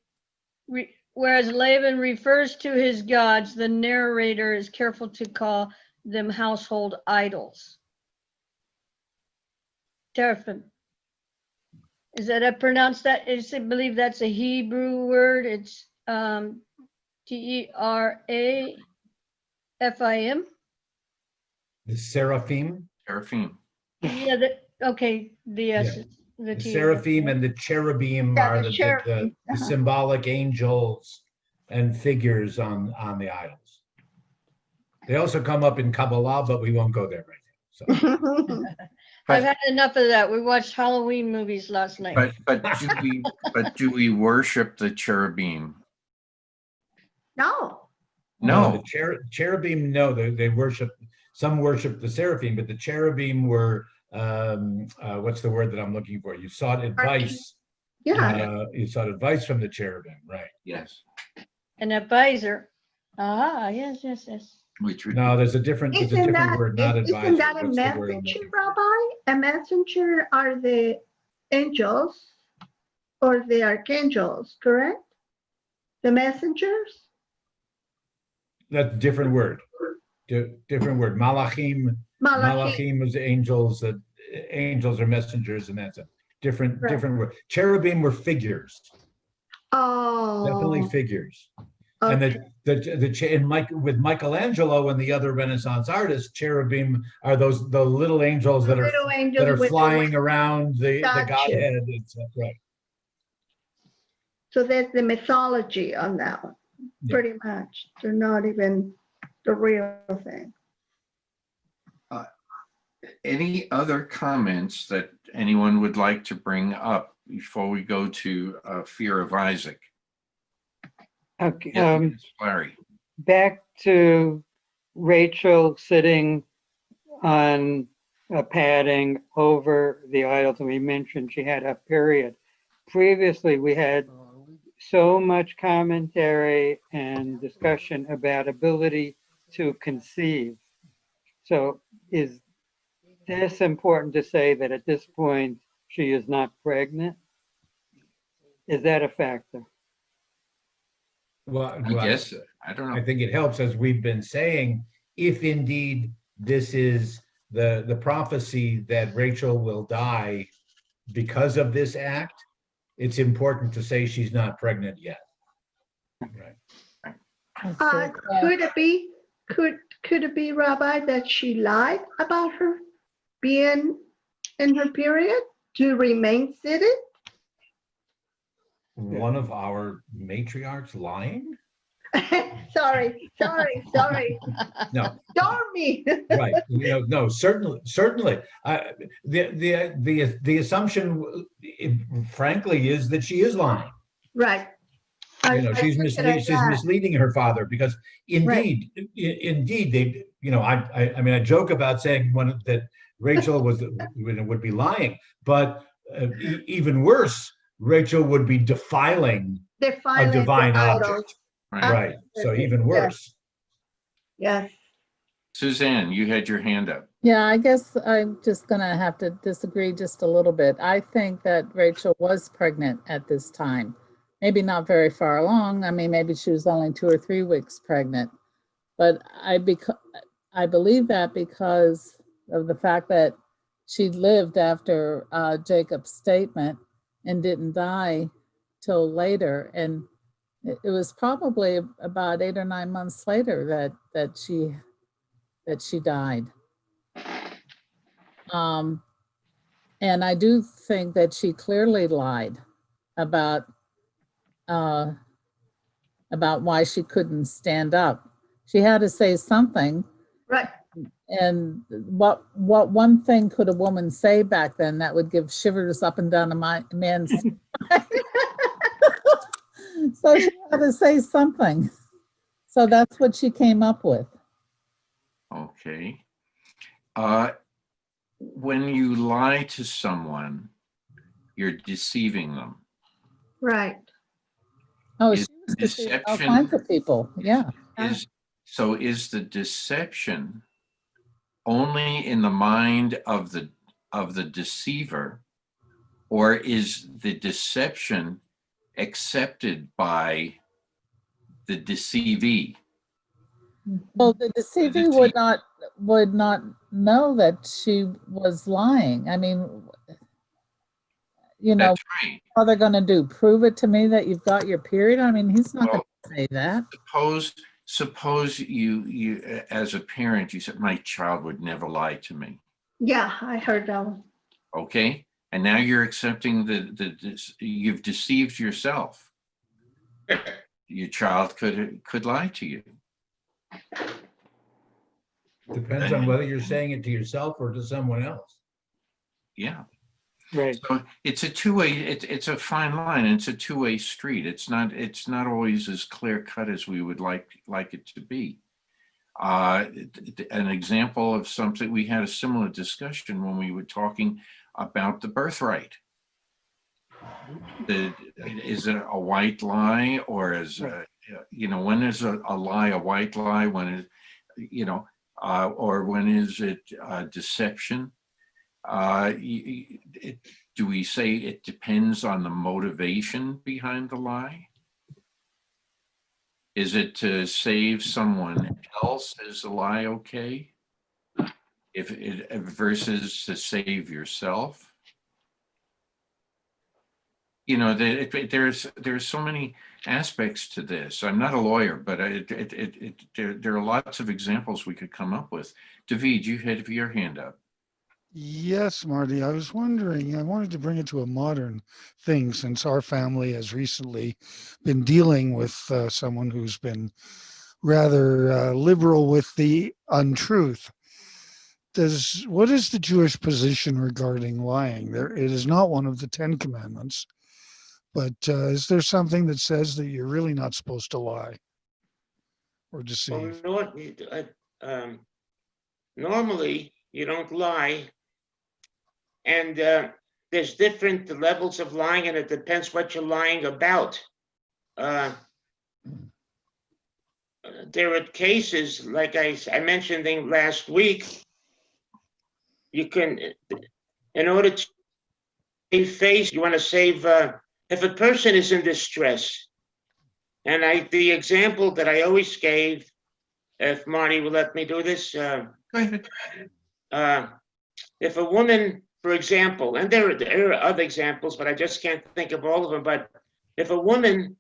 whereas Laban refers to his gods, the narrator is careful to call them household idols. Teraphim. Is that I pronounce that? I believe that's a Hebrew word. It's Terafim. The seraphim. Seraphim. Yeah. Okay. The Seraphim and the cherubim are the symbolic angels and figures on the idols. They also come up in Kabbalah, but we won't go there right now. So. I've had enough of that. We watched Halloween movies last night. But do we worship the cherubim? No. No. The cherubim, no, they worship. Some worship the seraphim, but the cherubim were. What's the word that I'm looking for? You sought advice. Yeah. You sought advice from the cherubim, right? Yes. An advisor. Yes. which would, No, there's a different word, not advisor. Isn't that a What's the word I'm messenger, looking for? Rabbi? A messenger are the angels or the archangels, correct? The messengers? That's a different word. Different word. Malachim. Malachim. Malachim is angels. Angels are messengers, and that's a different Right. word. Cherubim were figures, definitely Oh, figures. okay. And with Michelangelo and the other Renaissance artists, cherubim are the little angels that are Little angels with the flying wings. around the Gotcha. Godhead. Right. So there's the mythology on that one, Yeah. pretty much. They're not even the real thing. any other comments that anyone would like to bring up before we go to Fear of Isaac? Okay, Yeah, Ms. Larry. back to Rachel sitting on a padding over the idols, and we mentioned she had a period. Previously, we had so much commentary and discussion about ability to conceive. So is this important to say that at this point she is not pregnant? Is that a factor? Well, I guess, I don't I know. think it helps, as we've been saying, if indeed this is the prophecy that Rachel will die because of this act, it's important to say she's not pregnant yet. Right. Could it be, Rabbi, that she lied about her being in her period to remain seated? One of our matriarchs lying? Sorry. No, Stormy. right. No, certainly. The assumption, frankly, is that she is lying. Right. She's misleading her father, because indeed, they, I joke about saying that Rachel would be lying, but even worse, Rachel would be defiling a divine the object. idols. Right. So even worse. Yes. Suzanne, you had your hand up. Yeah, I guess I'm just gonna have to disagree just a little bit. I think that Rachel was pregnant at this time. Maybe not very far along. I mean, maybe she was only 2 or 3 weeks pregnant. But I believe that because of the fact that she lived after Jacob's statement and didn't die till later. And it was probably about 8 or 9 months later that she died. And I do think that she clearly lied about why she couldn't stand up. She had to say something. Right. And what one thing could a woman say back then that would give shivers up and down a man's spine? So she had to say something. So that's what she came up with. Okay. When you lie to someone, you're deceiving them. Right. Oh, Is she was deceiving all deception- kinds of people. Yeah. Is the deception only in the mind of the deceiver, or is the deception accepted by the deceivee? Well, the deceivee would not know that she was lying. I mean, That's right. what are they going to do? Prove it to me that you've got your period? I mean, he's not going to say that. Suppose you as a parent, you said, my child would never lie to me. Yeah, I heard that one. Okay. And now you're accepting you've deceived yourself. Your child could lie to you. Depends on whether you're saying it to yourself or to someone else. Yeah. Right. So it's a two-way, it's a fine line, and it's a two-way street. It's not always as clear cut as we would like it to be. An example of something, we had a similar discussion when we were talking about the birthright. Is it a white lie, or is when is a lie a white lie? When or when is it deception? Do we say it depends on the motivation behind the lie? Is it to save someone else? Is the lie okay? If it versus to save yourself? There's so many aspects to this. I'm not a lawyer, but there are lots of examples we could come up with. David, you had your hand up. Yes, Marty, I was wondering, I wanted to bring it to a modern thing since our family has recently been dealing with someone who's been rather liberal with the untruth. What is the Jewish position regarding lying? It is not one of the 10 commandments, but is there something that says that you're really not supposed to lie or deceive? Normally, you don't lie. And there's different levels of lying, and it depends what you're lying about. There are cases, like I mentioned last week, you can, in order to save face, you want to save, if a person is in distress, and the example that I always gave, if Marty will let me do this, Go ahead. If a woman, for example, and there are other examples, but I just can't think of all of them, but if a woman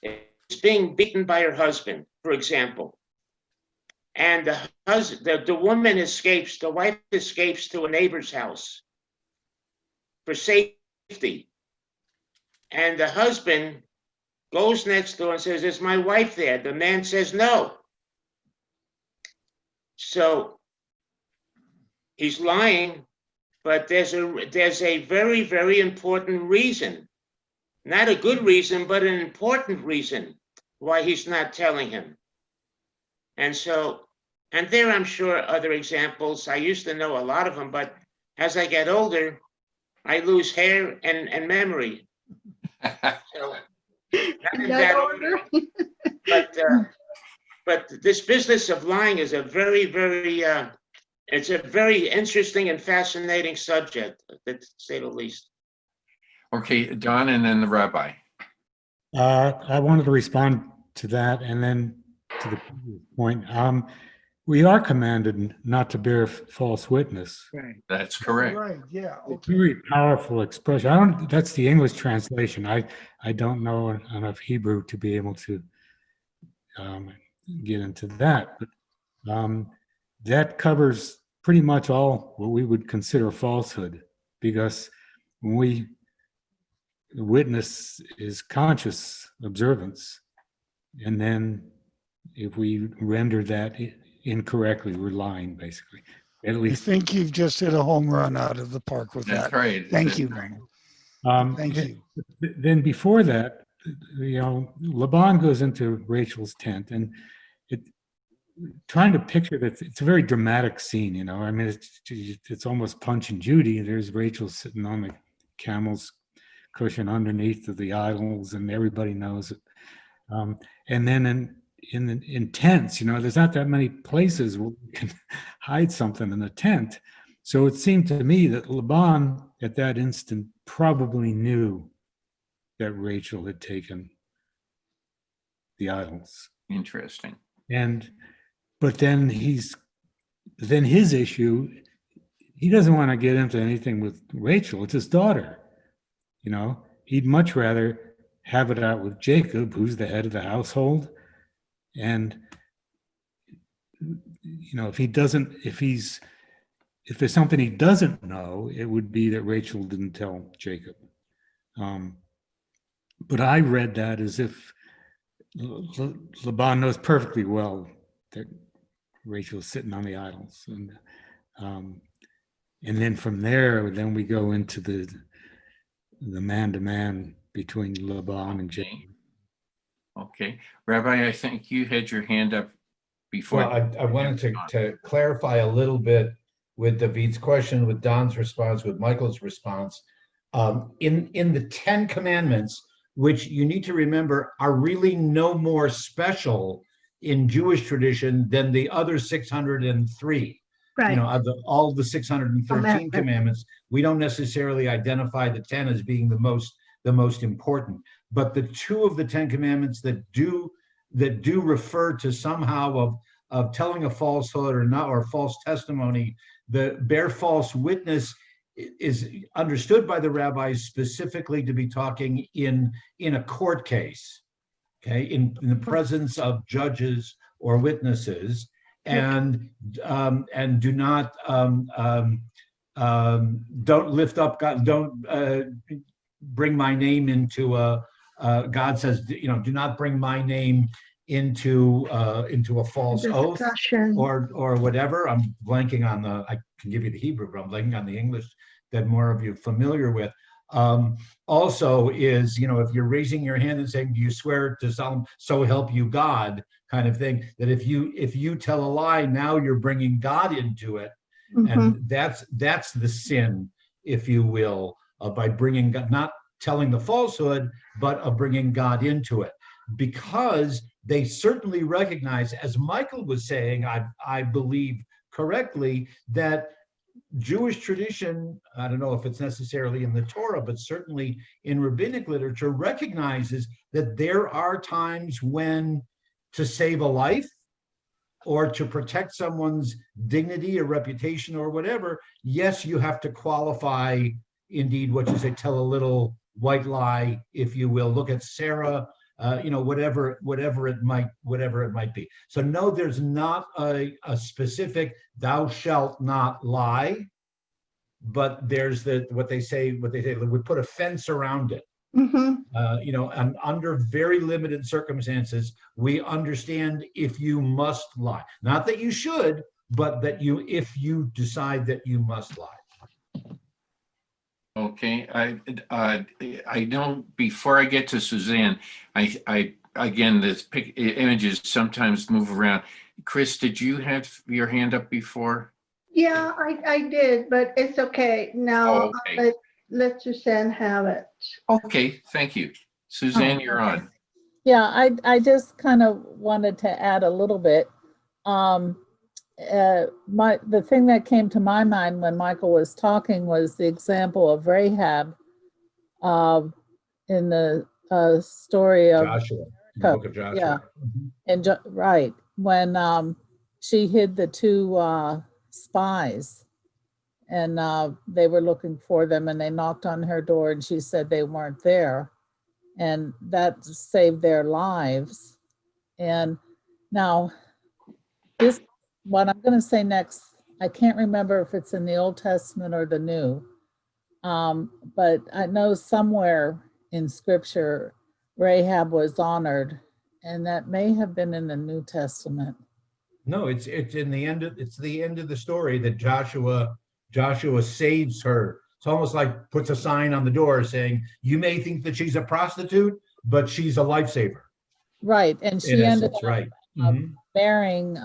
is being beaten by her husband, for example, and the woman escapes, the wife escapes to a neighbor's house for safety, and the husband goes next door and says, "Is my wife there?" The man says no. So he's lying, but there's a very, very important reason, not a good reason, but an important reason why he's not telling him. And so, and there I'm sure other examples. I used to know a lot of them, but as I get older, I lose hair and memory. So, not in that order. But this business of lying is a very, very, it's a very interesting and fascinating subject, to say the least. Okay, Don, and then the rabbi. I wanted to respond to that, and then to the previous point. We are commanded not to bear false witness. Right. That's correct. Right, yeah. It's a very powerful expression. That's the English translation. I don't know enough Hebrew to be able to get into that, but that covers pretty much all what we would consider falsehood, because when witness is conscious observance, and then if we render that incorrectly, we're lying, basically. At I least think you've just hit a home run out of the park with That's that. right. Thank you, man. Thank you. Then before that, Laban goes into Rachel's tent, and trying to picture that, it's a very dramatic scene. I mean, it's almost Punch and Judy. There's Rachel sitting on the camel's cushion underneath of the idols, and everybody knows it. And then in tents, there's not that many places where you can hide something in a tent. So it seemed to me that Laban at that instant probably knew that Rachel had taken the idols. Interesting. But then his issue, he doesn't want to get into anything with Rachel. It's his daughter. He'd much rather have it out with Jacob, who's the head of the household. And if there's something he doesn't know, it would be that Rachel didn't tell Jacob. But I read that as if Laban knows perfectly well that Rachel's sitting on the idols, and then from there, then we go into the man-to-man between Laban and Jacob. Okay, Rabbi, I think you had your hand up before. Well, I wanted to clarify a little bit with David's question, with Don's response, with Michael's response. In the 10 commandments, which you need to remember are really no more special in Jewish tradition than the other 603. Right. Of all the 613 Commandments. commandments, we don't necessarily identify the 10 as being the most important. But the two of the 10 commandments that do refer to somehow of telling a falsehood or not, or false testimony, the bear false witness is understood by the rabbis specifically to be talking in a court case, okay, in the presence of judges or witnesses, and do not don't lift up God, don't bring my name into God says, do not bring my name into a false oath Discussion. or whatever. I'm blanking on I can give you the Hebrew, but I'm blanking on the English that more of you are familiar with. Also is, if you're raising your hand and saying, do you swear to solemn, so help you God, kind of thing, that if you tell a lie, now you're bringing God into it. Mhm. And that's the sin, if you will, by bringing God, not telling the falsehood, but of bringing God into it. Because they certainly recognize, as Michael was saying, I believe correctly, that Jewish tradition, I don't know if it's necessarily in the Torah, but certainly in rabbinic literature, recognizes that there are times when to save a life or to protect someone's dignity or reputation or whatever, yes, you have to qualify, indeed, what you say, tell a little white lie, if you will. Look at Sarah, whatever it might be. So no, there's not a specific thou shalt not lie, but there's what they say, we put a fence around it. Mhm. And under very limited circumstances, we understand if you must lie. Not that you should, but that if you decide that you must lie. Okay, I know before I get to Suzanne, I again, this images sometimes move around. Chris, did you have your hand up before? Yeah, I did, but it's okay. Now Oh, okay. let Suzanne have it. Okay, thank you. Suzanne, you're okay. on. Yeah, I just kind of wanted to add a little bit. The thing that came to my mind when Michael was talking was the example of Rahab in the story of Joshua, in the book of Joshua. Yeah. Mhm. And right, when she hid the two spies, and they were looking for them, and they knocked on her door, and she said they weren't there, and that saved their lives. And now this, what I'm going to say next, I can't remember if it's in the Old Testament or the New, but I know somewhere in Scripture Rahab was honored, and that may have been in the New Testament. No, it's in the end. It's the end of the story that Joshua saves her. It's almost like puts a sign on the door saying, "You may think that she's a prostitute, but she's a lifesaver." Right, and In she ended essence, up right? Mhm. marrying,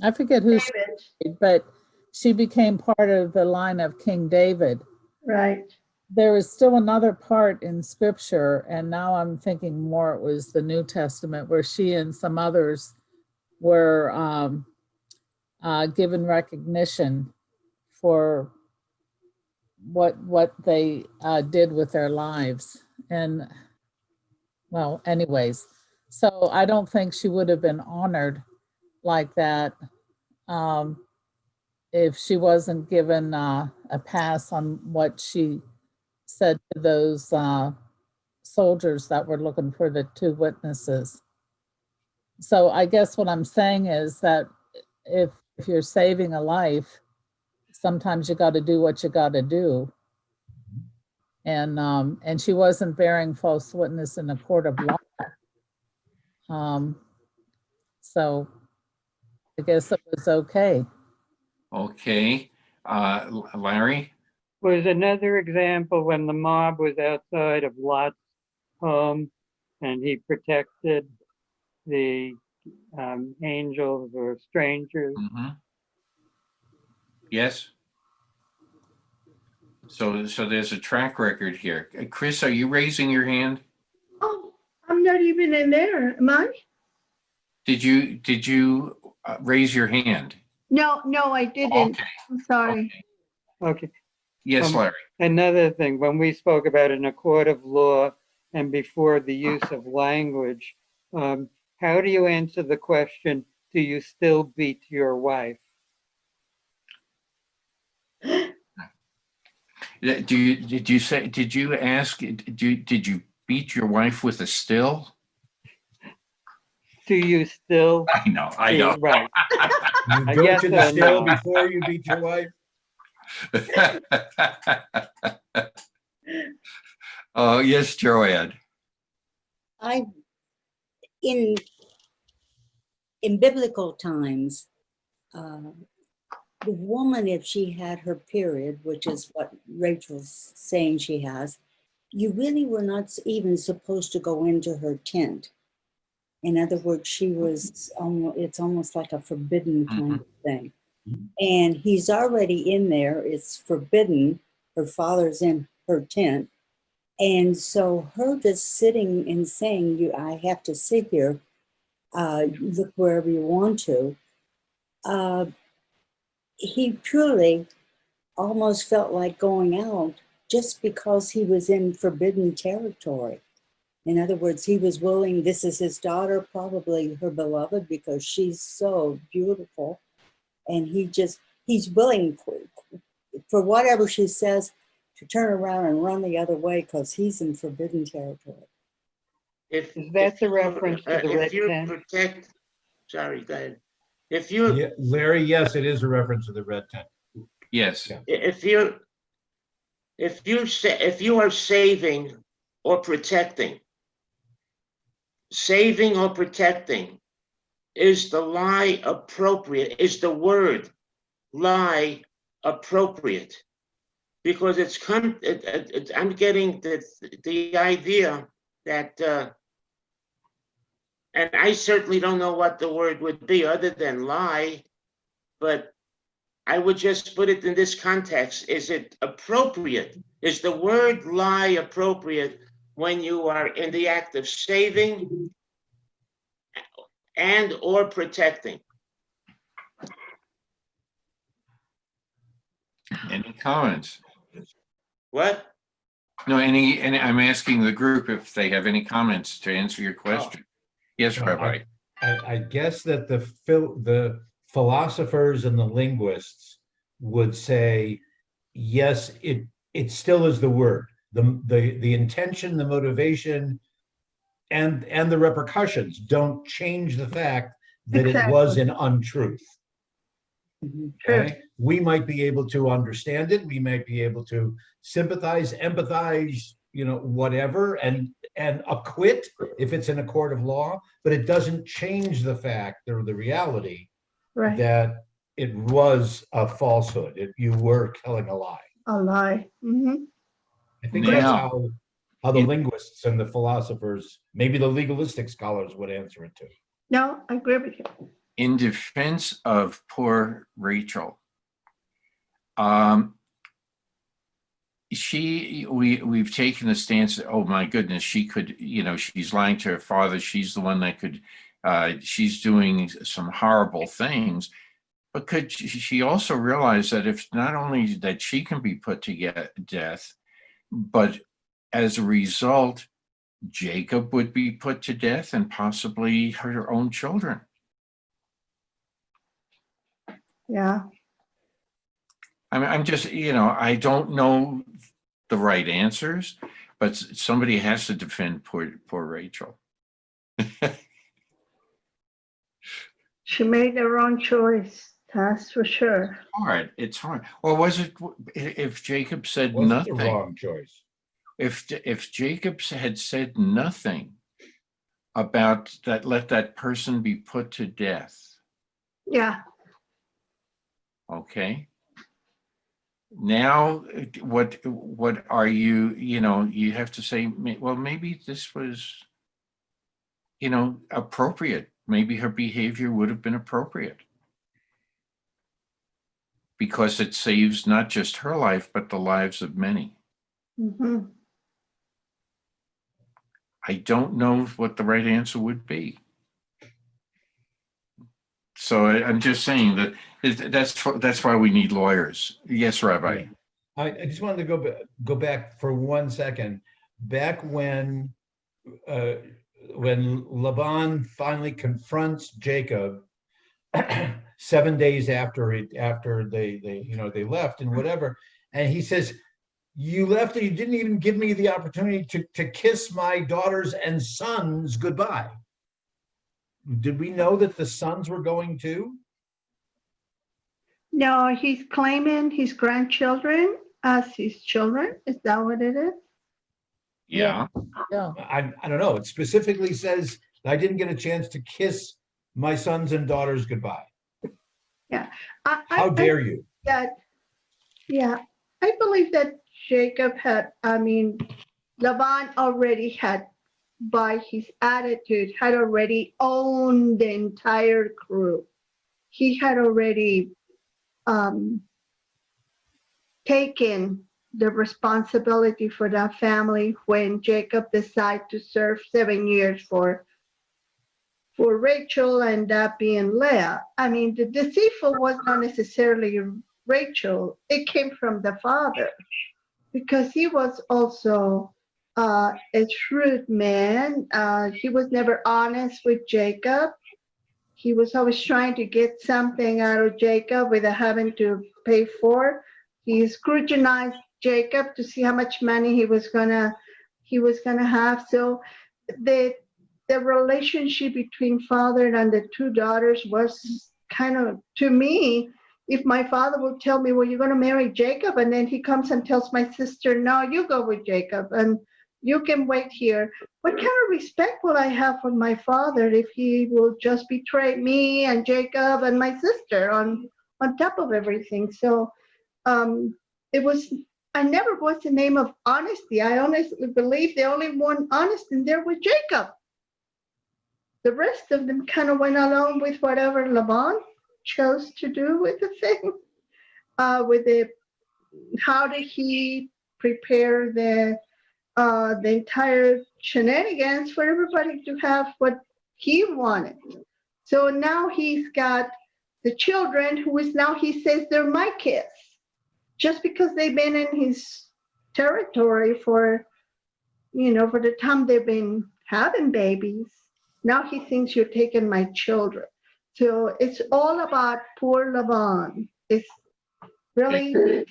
I forget who, David. but she became part of the line of King David. Right. There is still another part in Scripture, and now I'm thinking more it was the New Testament, where she and some others were given recognition for what they did with their lives. And well, anyways, so I don't think she would have been honored like that if she wasn't given a pass on what she said to those soldiers that were looking for the two witnesses. So I guess what I'm saying is that if you're saving a life, sometimes you got to do what you got to do. And she wasn't bearing false witness in a court of law. So I guess it was okay. Okay, Larry? Was another example when the mob was outside of Lot's home and he protected the angels or strangers. Mhm. Yes. So there's a track record here. Chris, are you raising your hand? Oh, I'm not even in there, am I? Did you raise your hand? No, I didn't. Okay. I'm sorry. Okay. Yes, Larry. Another thing, when we spoke about in a court of law and before the use of language, how do you answer the question, do you still beat your wife? Did you ask, did you beat your wife with a still? Do you still? I know. Right. You go Yes to or the still no? before you beat your wife? Oh, yes, Joanne. I, in biblical times, the woman, if she had her period, which is what Rachel's saying she has, you really were not even supposed to go into her tent. In other words, it's almost like a forbidden kind of thing. And he's already in there, it's forbidden. Her father's in her tent. And so her just sitting and saying, I have to sit here, look wherever you want to. He truly almost felt like going out just because he was in forbidden territory. In other words, he was willing, this is his daughter, probably her beloved, because she's so beautiful. And he's willing for whatever she says to turn around and run the other way because he's in forbidden territory. If Is that the you- reference to the red if you tent? sorry, go ahead. If you Yeah, Larry, yes, it is a reference to the red tent. Yes. Yeah. if you are saving or protecting, is the lie appropriate? Is the word lie appropriate? Because I'm getting the idea that, and I certainly don't know what the word would be other than lie, but I would just put it in this context. Is it appropriate? Is the word lie appropriate when you are in the act of saving and or protecting? Any comments? What? No, any, I'm asking the group if they have any comments to answer your question. Yes, Well, Rabbi. I guess that the philosophers and the linguists would say, yes, it still is the word. The intention, the motivation, and the repercussions don't change the fact that it was an untruth. Okay? We might be able to understand it. We might be able to sympathize, empathize, whatever, and acquit if it's in a court of law, but it doesn't change the fact or the reality Right. that it was a falsehood. You were telling a lie. A lie. Mm-hmm. I think Now- that's how the linguists and the philosophers, maybe the legalistic scholars would answer it too. No, I agree with you. In defense of poor Rachel, we've taken the stance that, oh my goodness, she could, she's lying to her father. She's the one that could, she's doing some horrible things. But could she also realize that if not only that she can be put to death, but as a result, Jacob would be put to death and possibly her own children. Yeah. I mean, I'm just, I don't know the right answers, but somebody has to defend poor Rachel. She made the wrong choice. That's for sure. It's hard. Or was it, if Jacob said Wasn't nothing? the wrong choice. If Jacob had said nothing about that, let that person be put to death. Yeah. Okay. Now, what are you, you have to say, well, maybe this was, appropriate. Maybe her behavior would have been appropriate. Because it saves not just her life, but the lives of many. Mm-hmm. I don't know what the right answer would be. So I'm just saying that that's why we need lawyers. Yes, Rabbi. I just wanted to go back for 1 second. Back when Laban finally confronts Jacob 7 days after they left and whatever, and he says, "You left and you didn't even give me the opportunity to kiss my daughters and sons goodbye." Did we know that the sons were going too? No, he's claiming his grandchildren as his children. Is that what it is? Yeah. Yeah. I don't know. It specifically says I didn't get a chance to kiss my sons and daughters goodbye. Yeah. How dare you? Yeah, I believe that Jacob Laban already had, by his attitude, had already owned the entire crew. He had already taken the responsibility for that family when Jacob decided to serve 7 years for Rachel, and that being Leah. I mean, the deceitful was not necessarily Rachel. It came from the father, because he was also a shrewd man. He was never honest with Jacob. He was always trying to get something out of Jacob without having to pay for. He scrutinized Jacob to see how much money he was gonna have. So the relationship between father and the two daughters was kind of, to me, if my father would tell me, well, you're going to marry Jacob, and then he comes and tells my sister, no, you go with Jacob and you can wait here. What kind of respect will I have for my father if he will just betray me and Jacob and my sister on top of everything? So I never was the name of honesty. I honestly believe the only one honest in there was Jacob. The rest of them kind of went along with whatever Laban chose to do with the thing. How did he prepare the entire shenanigans for everybody to have what he wanted? So now he's got the children, who is now, he says, they're my kids, just because they've been in his territory for the time they've been having babies. Now he thinks you're taking my children. So it's all about poor Laban. It's really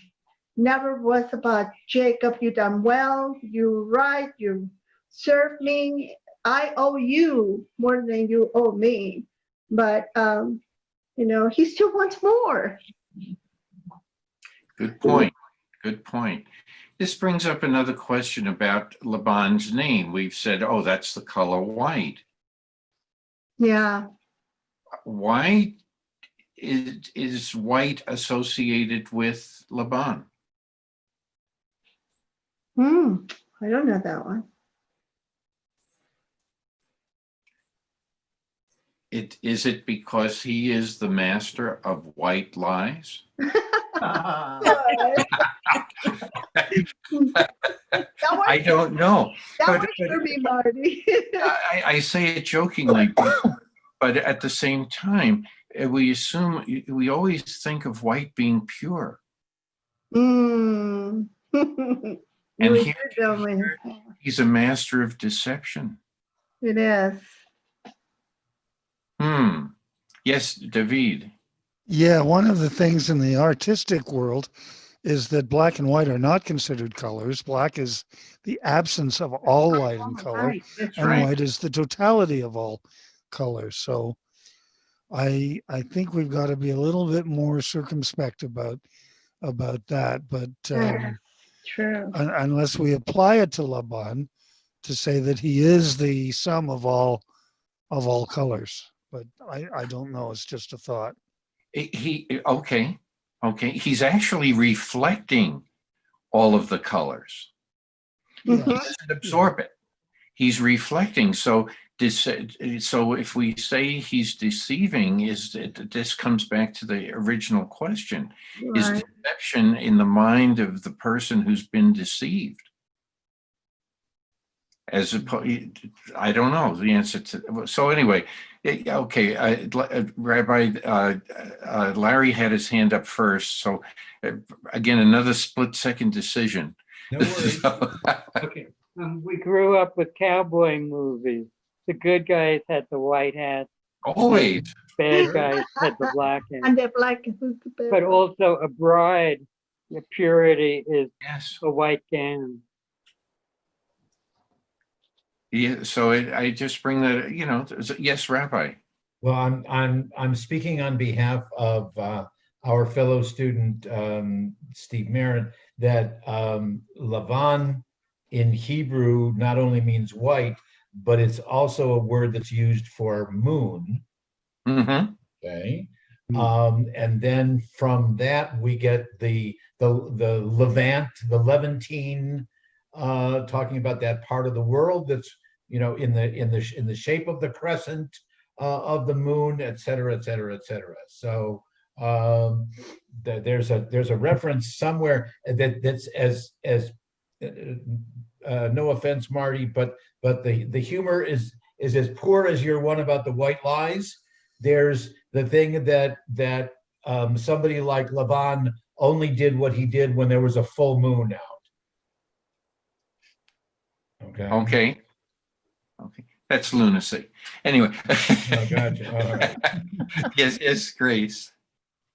never was about Jacob. You done well, you right, you served me. I owe you more than you owe me. But he still wants more. Good point. Good point. This brings up another question about Laban's name. We've said, oh, that's the color white. Yeah. Why is white associated with Laban? I don't know that one. Is it because he is the master of white lies? I don't know. That was for me, Marty. I say it jokingly, but at the same time, we always think of white being pure. And here, he's a master of deception. It is. Yes, David. Yeah, one of the things in the artistic world is that black and white are not considered colors. Black is the absence of all light and color, Right, that's and right. white is the totality of all colors. So I think we've got to be a little bit more circumspect about that. But True. unless we apply it to Laban to say that he is the sum of all colors. But I don't know. It's just a thought. Okay. He's actually reflecting all of the colors. He doesn't absorb it. He's reflecting. So if we say he's deceiving, this comes back to the original question: is deception in the mind of the person who's been deceived? As opposed, I don't know the answer to. So anyway, Okay, Rabbi, Larry had his hand up first, so again, another split-second decision. No worries. So- Okay. We grew up with cowboy movies. The good guys had the white hat, Always. bad guys had the black hat. And they're black. But also a bride, the purity is Yes. a white gown. Yeah, so I just bring that, yes, Rabbi. Well, I'm speaking on behalf of our fellow student, Steve Marin, that Lavan in Hebrew not only means white, but it's also a word that's used for moon. Mm-hmm. Okay. And then from that we get the Levant, the Levantine, talking about that part of the world that's in the shape of the crescent of the moon, et cetera, et cetera, et cetera. So there's a reference somewhere that's as no offense, Marty, but the humor is as poor as your one about the white lies. There's the thing that somebody like Lavan only did what he did when there was a full moon out. Okay. Okay. That's lunacy. Anyway. Oh, gotcha. All right. Yes, Grace.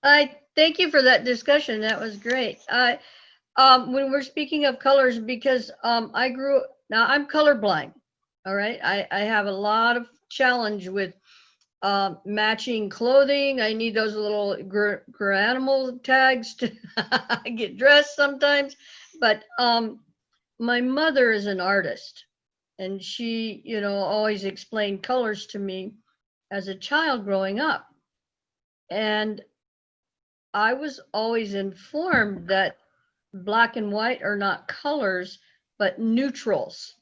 I thank you for that discussion. That was great. When we're speaking of colors, because now I'm colorblind. All right. I have a lot of challenge with matching clothing. I need those little animal tags to get dressed sometimes. But my mother is an artist, and she, always explained colors to me as a child growing up. And I was always informed that black and white are not colors, but neutrals.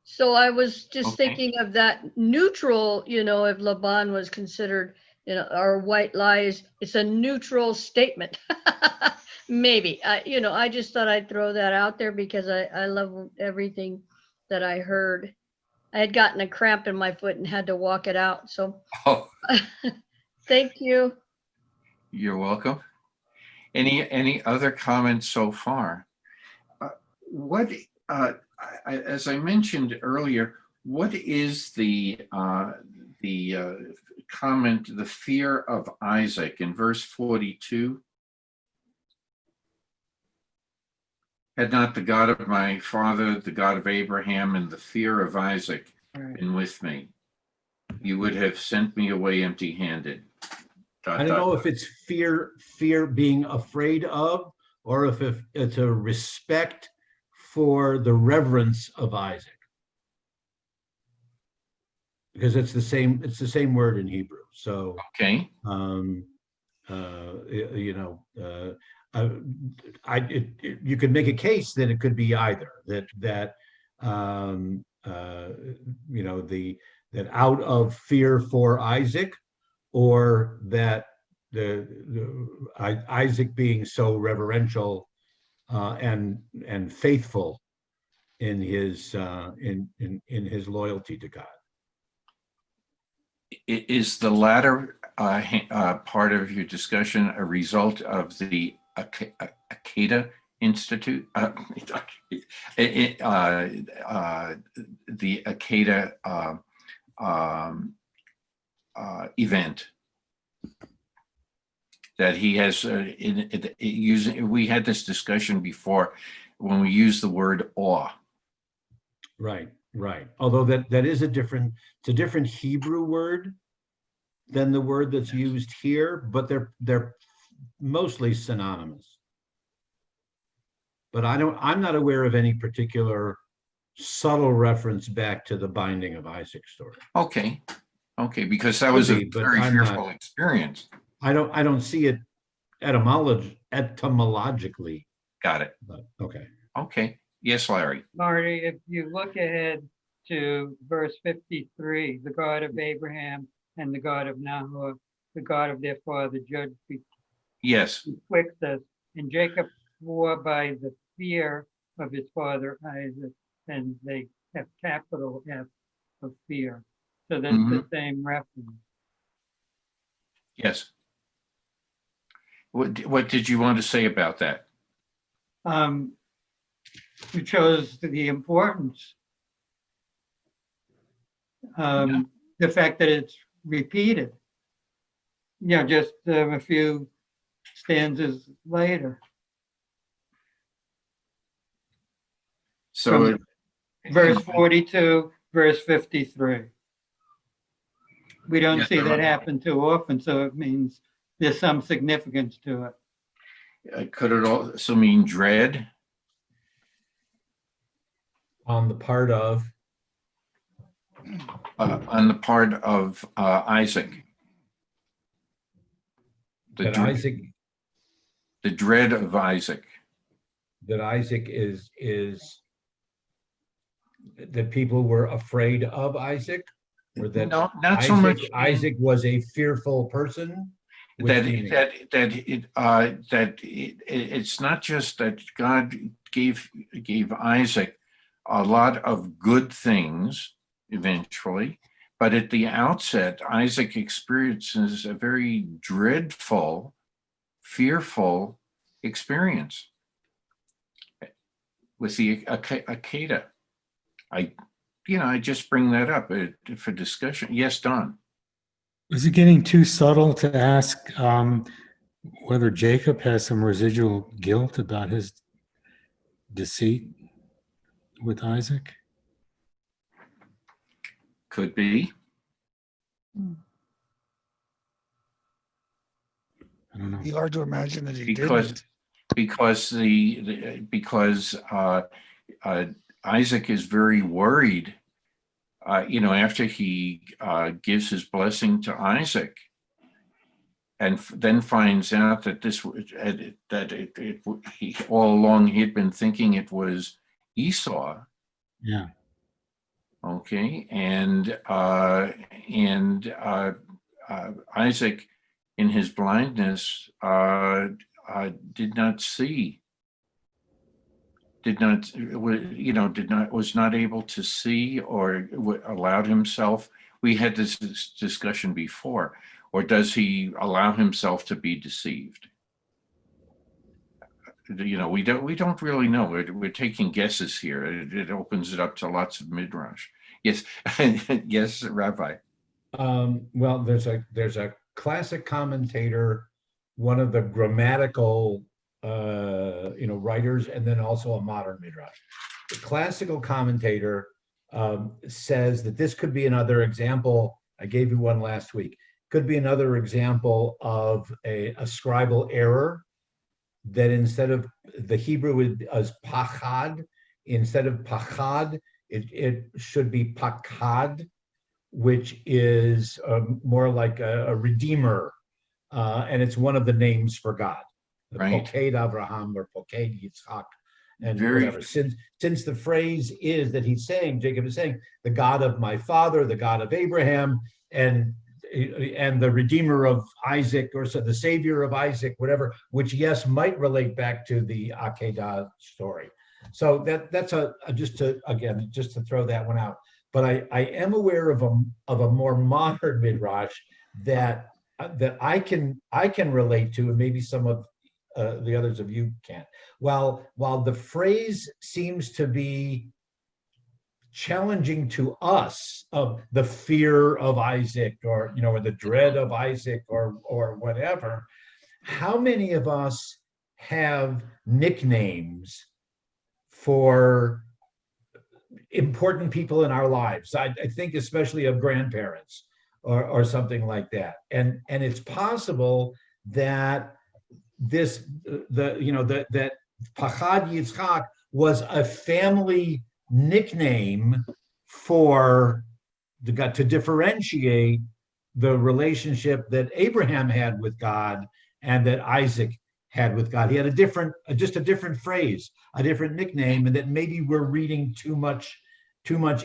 So I was just thinking of that neutral, if Laban was considered, our white lies, it's a neutral statement. Maybe, I just thought I'd throw that out there because I love everything that I heard. I had gotten a cramp in my foot and had to walk it out. So thank you. You're welcome. Any other comments so far? As I mentioned earlier, what is the comment, the fear of Isaac in verse 42? Had not the God of my father, the God of Abraham, and the fear of Isaac been with me, you would have sent me away empty-handed. I don't know if it's fear being afraid of, or if it's a respect for the reverence of Isaac, because it's the same word in Hebrew. So okay. You could make a case that it could be either that out of fear for Isaac, or that Isaac being so reverential and faithful in his loyalty to God. Is the latter part of your discussion a result of the Akedah Institute? The Akedah event that he has we had this discussion before when we use the word awe. Right. Although that is a different Hebrew word than the word that's used here, but they're mostly synonymous. But I'm not aware of any particular subtle reference back to the binding of Isaac story. Okay, because that was a very fearful experience. I don't see it etymologically. Got it. But, okay. Yes, Larry. Marty, if you look ahead to verse 53, the God of Abraham and the God of Nahor, the God of their father, judge Yes. betwixt us. And Jacob swore by the fear of his father Isaac, and they have capital F of fear. So that's the same reference. Yes. What did you want to say about that? It shows the importance. The fact that it's repeated. You know, just a few stanzas later. So Verse 42, verse 53. We don't Yes, see sir. that happen too often, so it means there's some significance to it. could it also mean dread? On the part of, On the part of Isaac? The that dread, Isaac, the dread of Isaac. that Isaac is that people were afraid of Isaac, or that No, not so Isaac, much. Isaac was a fearful person? Which meaning? It's not just that God gave Isaac a lot of good things eventually, but at the outset, Isaac experiences a very dreadful, fearful experience with the Akedah. I just bring that up for discussion. Yes, Don. Is it getting too subtle to ask whether Jacob has some residual guilt about his deceit with Isaac? Could be. I don't know. Be hard to imagine that he Because didn't. because Isaac is very worried, after he gives his blessing to Isaac, and then finds out that he all along he had been thinking it was Esau. Yeah. Okay, and Isaac, in his blindness, did not see. Was not able to see, or allowed himself. We had this discussion before. Or does he allow himself to be deceived? We don't really know. We're taking guesses here. It opens it up to lots of midrash. Yes, yes, Rabbi. Well, there's a classic commentator, one of the grammatical writers, and then also a modern midrash. The classical commentator says that this could be another example. I gave you one last week. Could be another example of a scribal error, that instead of the Hebrew is pachad, instead of pachad, it should be pakad, which is more like a redeemer, and it's one of the names for God. Right. Poked Abraham or Poked Yitzhak, and whatever. Since the phrase is that Jacob is saying, the God of my father, the God of Abraham, and the Redeemer of Isaac, or so the Savior of Isaac, whatever, which yes might relate back to the Akedah story. So that's just to throw that one out. But I am aware of a more modern midrash that I can relate to, and maybe some of the others of you can't. While the phrase seems to be challenging to us, of the fear of Isaac, or the dread of Isaac, or whatever, how many of us have nicknames for important people in our lives? I think especially of grandparents or something like that, and it's possible that that Pachad Yitzchak was a family nickname to differentiate the relationship that Abraham had with God and that Isaac had with God. He had just a different phrase, a different nickname, and that maybe we're reading too much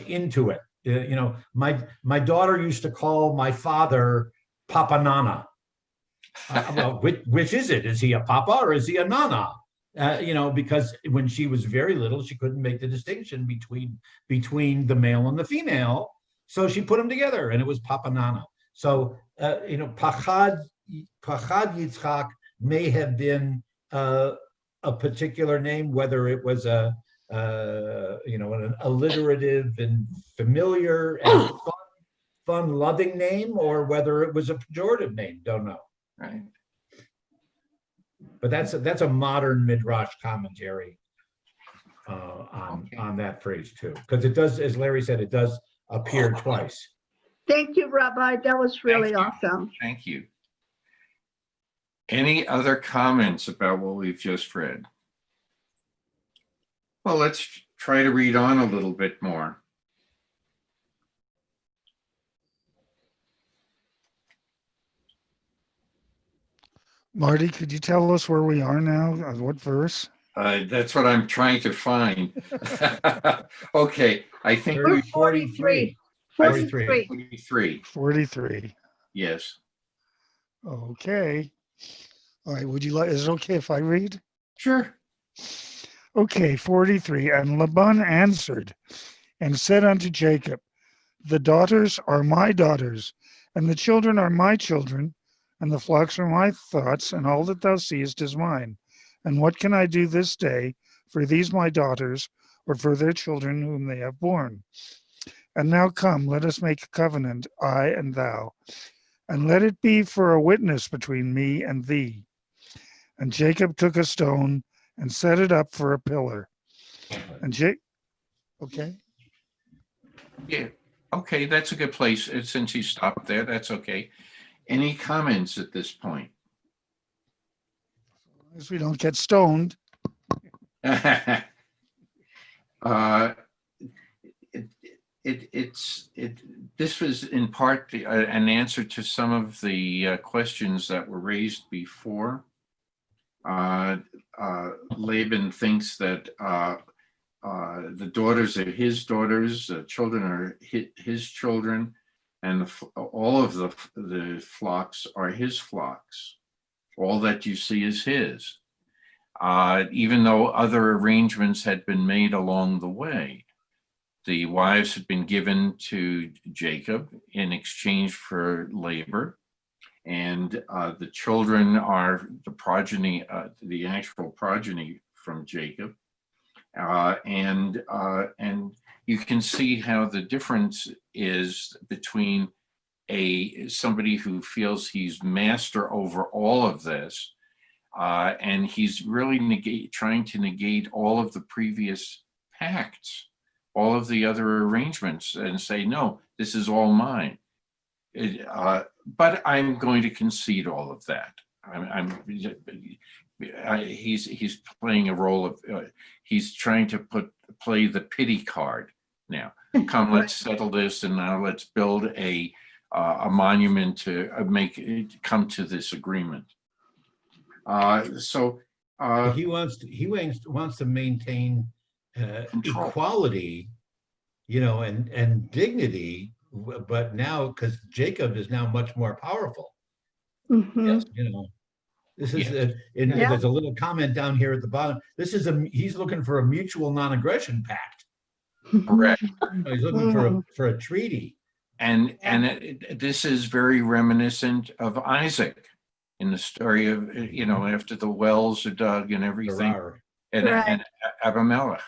into it. My daughter used to call my father Papa Nana. Well, which is it? Is he a papa or is he a nana? Because when she was very little, she couldn't make the distinction between the male and the female. So she put them together, and it was Papa Nana. So Pachad Yitzchak may have been a particular name, whether it was an alliterative and familiar and fun, loving name, or whether it was a pejorative name. Don't know. Right. But that's a modern midrash commentary on that phrase too, because it does, as Larry said, it does appear twice. Thank you, Rabbi. That was really Thank you. awesome. Thank you. Any other comments about what we've just read? Well, let's try to read on a little bit more. Marty, could you tell us where we are now? What verse? That's what I'm trying to find. Okay, I think We're 43. 43. 43. 43. Yes. Okay. All right. Is it okay if I read? Sure. Okay, 43. And Laban answered and said unto Jacob, the daughters are my daughters, and the children are my children, and the flocks are my thoughts, and all that thou seest is mine. And what can I do this day for these my daughters, or for their children whom they have borne? And now come, let us make a covenant, I and thou, and let it be for a witness between me and thee. And Jacob took a stone and set it up for a pillar. And okay. Yeah. Okay, that's a good place. Since he stopped there, that's okay. Any comments at this point? As long as we don't get stoned. This was in part an answer to some of the questions that were raised before. Laban thinks that the daughters are his daughters, the children are his children, and all of the flocks are his flocks. All that you see is his, even though other arrangements had been made along the way. The wives had been given to Jacob in exchange for labor, and the children are the progeny, the actual progeny from Jacob. And you can see how the difference is between somebody who feels he's master over all of this, and he's really trying to negate all of the previous pacts, all of the other arrangements, and say, no, this is all mine. But I'm going to concede all of that. He's playing a role of, he's trying to play the pity card now. Come, let's settle this, and now let's build a monument to make it come to this agreement. He wants to maintain equality, and dignity, but now because Jacob is now much more powerful. Mhm. Yes, this is there's a little comment down here at the bottom. He's looking for a mutual non-aggression pact. Correct. He's looking for a treaty. And this is very reminiscent of Isaac in the story of, after the wells are dug and everything, and Abimelech.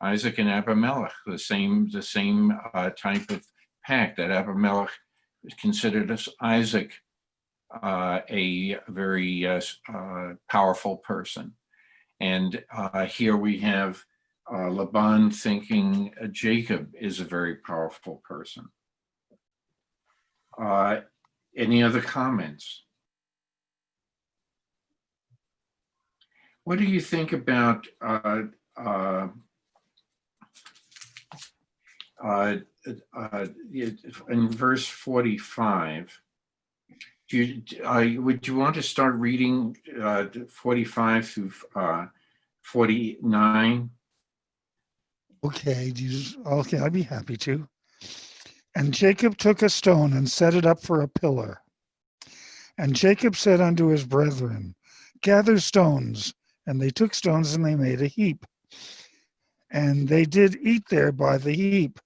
Isaac and Abimelech, the same type of pact, that Abimelech considered Isaac a very powerful person. And here we have Laban thinking Jacob is a very powerful person. Any other comments? What do you think about in verse 45? Would you want to start reading 45 through 49? Okay, I'd be happy to. And Jacob took a stone and set it up for a pillar. And Jacob said unto his brethren, gather stones. And they took stones and they made a heap. And they did eat there by the heap.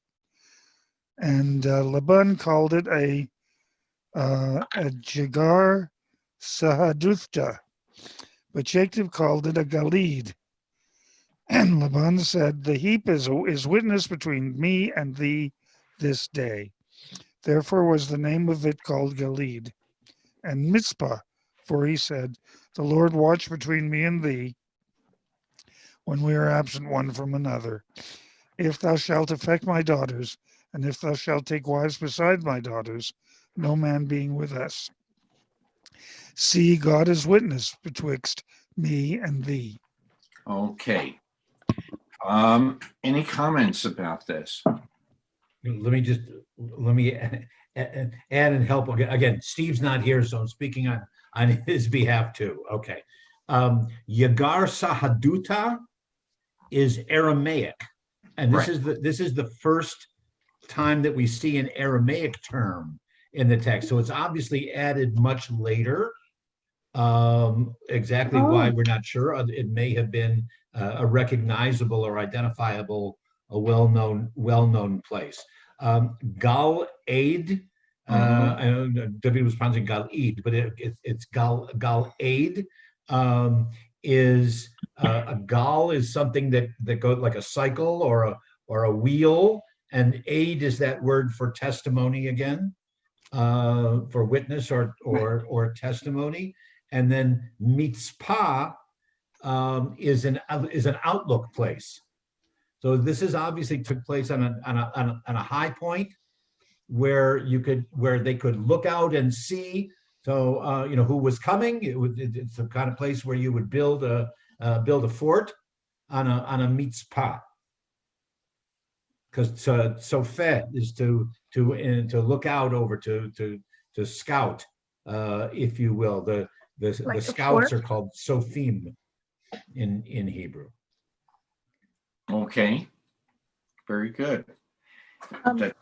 And Laban called it a Jagar Sahadutha, but Jacob called it a Galid. And Laban said, the heap is witness between me and thee this day. Therefore was the name of it called Galid. And Mizpah, for he said, the Lord watch between me and thee when we are absent one from another. If thou shalt affect my daughters, and if thou shalt take wives beside my daughters, no man being with us. See, God is witness betwixt me and thee. Okay. Any comments about this? Let me add and help. Again, Steve's not here, so I'm speaking on his behalf too. Okay. Yagar Sahaduta is Aramaic. And this Right. is the first time that we see an Aramaic term in the text. So it's obviously added much later. Exactly why Oh. we're not sure. It may have been a recognizable or identifiable, a well-known place. Gal Aid. I know David was pronouncing Gal Eid, but it's Gal Aid. Is a gal is something that goes like a cycle or a wheel, and aid is that word for testimony again, for witness or testimony. And then mitzpah is an outlook place. So this is obviously took place on a high point where they could look out and see. So who was coming. It's the kind of place where you would build a fort on a mitzpah. Because sofet is to look out over, to scout, if you will. Like The a scouts fort? are called sophim in Hebrew. Okay. Very good. That-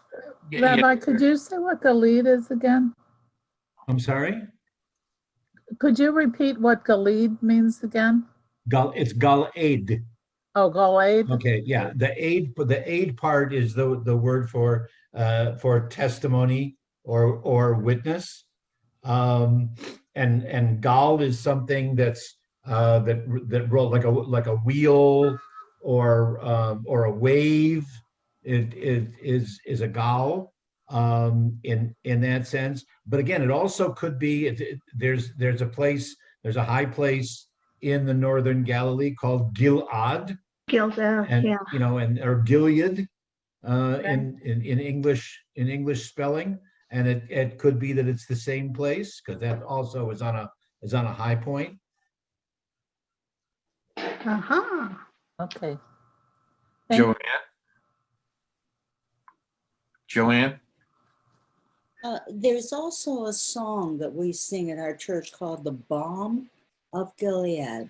yeah, Rabbi, could you say what Galid is again? I'm sorry? Could you repeat what Galid means again? It's gal aid. Oh, Galad? Okay, yeah. The aid part is the word for testimony or witness. And gal is something that's that roll like a wheel or a wave. It is a gal in that sense. But again, it also could be there's a high place in the northern Galilee called Gilad, Gilgal, and yeah. or Gilead in English spelling. And it could be that it's the same place, because that also is on a high point. Uh-huh. Okay. Joanne? Joanne? There's also a song that we sing at our church called The Balm of Gilead,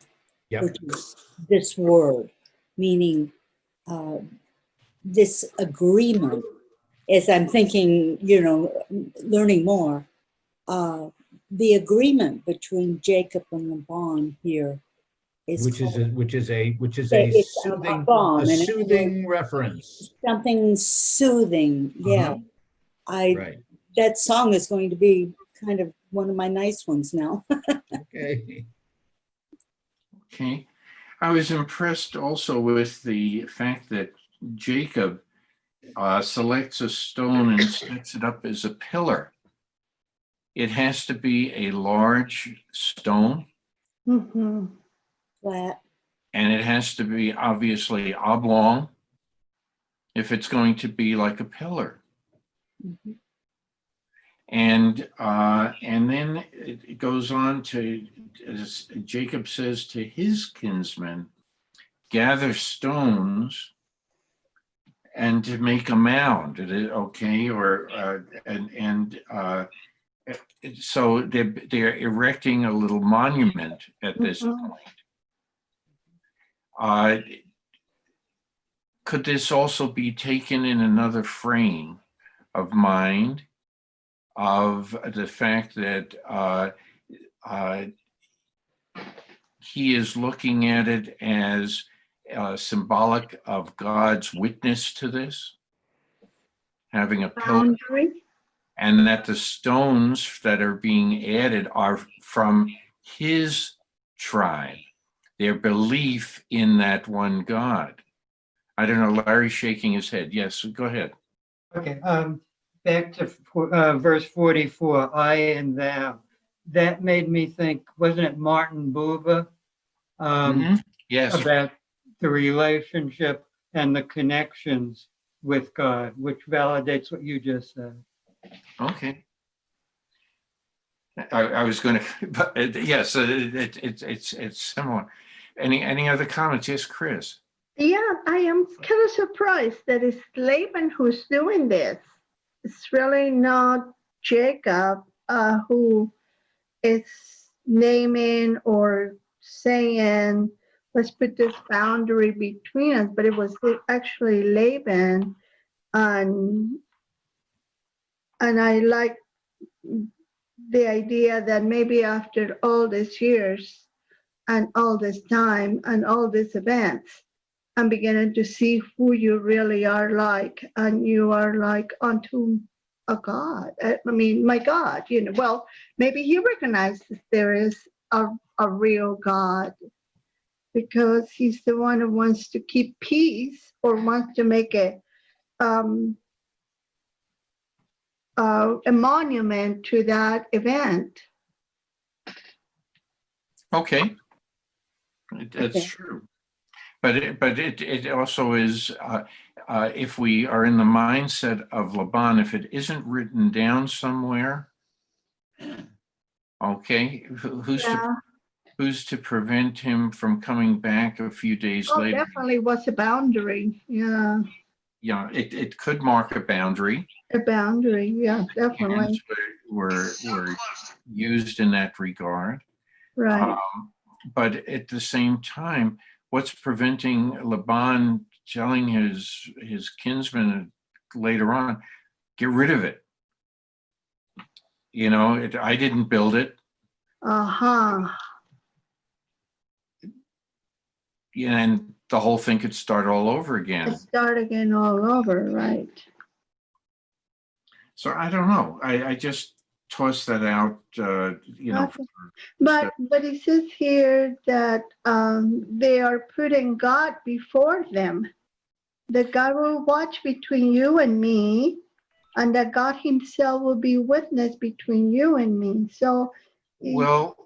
Yep. which is this word, meaning this agreement. As I'm thinking, learning more, the agreement between Jacob and Laban here is Which is a it's soothing balm, a and soothing reference. something soothing. Yeah, Right. that song is going to be kind of one of my nice ones now. Okay. Okay. I was impressed also with the fact that Jacob selects a stone and sets it up as a pillar. It has to be a large stone, Mm-hmm. Flat. and it has to be obviously oblong if it's going to be like a pillar. Mhm. And then it goes on to, as Jacob says to his kinsmen, gather stones and to make a mound. Okay, so they're erecting a little monument at this Mhm. point. Could this also be taken in another frame of mind of the fact that he is looking at it as symbolic of God's witness to this? having a pillar, Boundary. and that the stones that are being added are from his tribe, their belief in that one God. I don't know, Larry's shaking his head. Yes, go ahead. Okay, back to verse 44, I and thou. That made me think, wasn't it Martin Buber? Mhm. Yes, About the relationship and the connections with God, which validates what you just said. okay. I was going to, but yes, it's similar. Any other comments? Yes, Chris. Yeah, I am kind of surprised that it's Laban who's doing this. It's really not Jacob who is naming or saying, let's put this boundary between us, but it was actually Laban. And I like the idea that maybe after all these years and all this time and all these events, I'm beginning to see who you really are like, and you are like unto a God. I mean, my God, well, maybe he recognizes there is a real God because he's the one who wants to keep peace or wants to make a monument to that event. Okay, that's Okay. true. But it also is, if we are in the mindset of Laban, if it isn't written down somewhere, okay, who's to prevent him from coming back a few days Oh, later? definitely was a boundary. Yeah, Yeah, it could mark a boundary. a boundary. Yeah, definitely. Hands were used in that regard. Right. But at the same time, what's preventing Laban telling his kinsman later on, get rid of it? I didn't build it. Uh-huh. And the whole thing could start all over again. Start again all over, right? So I don't know. I just tossed that out, Okay. But it says here that they are putting God before them. That God will watch between you and me, and that God himself will be witness between you and me. So, Well,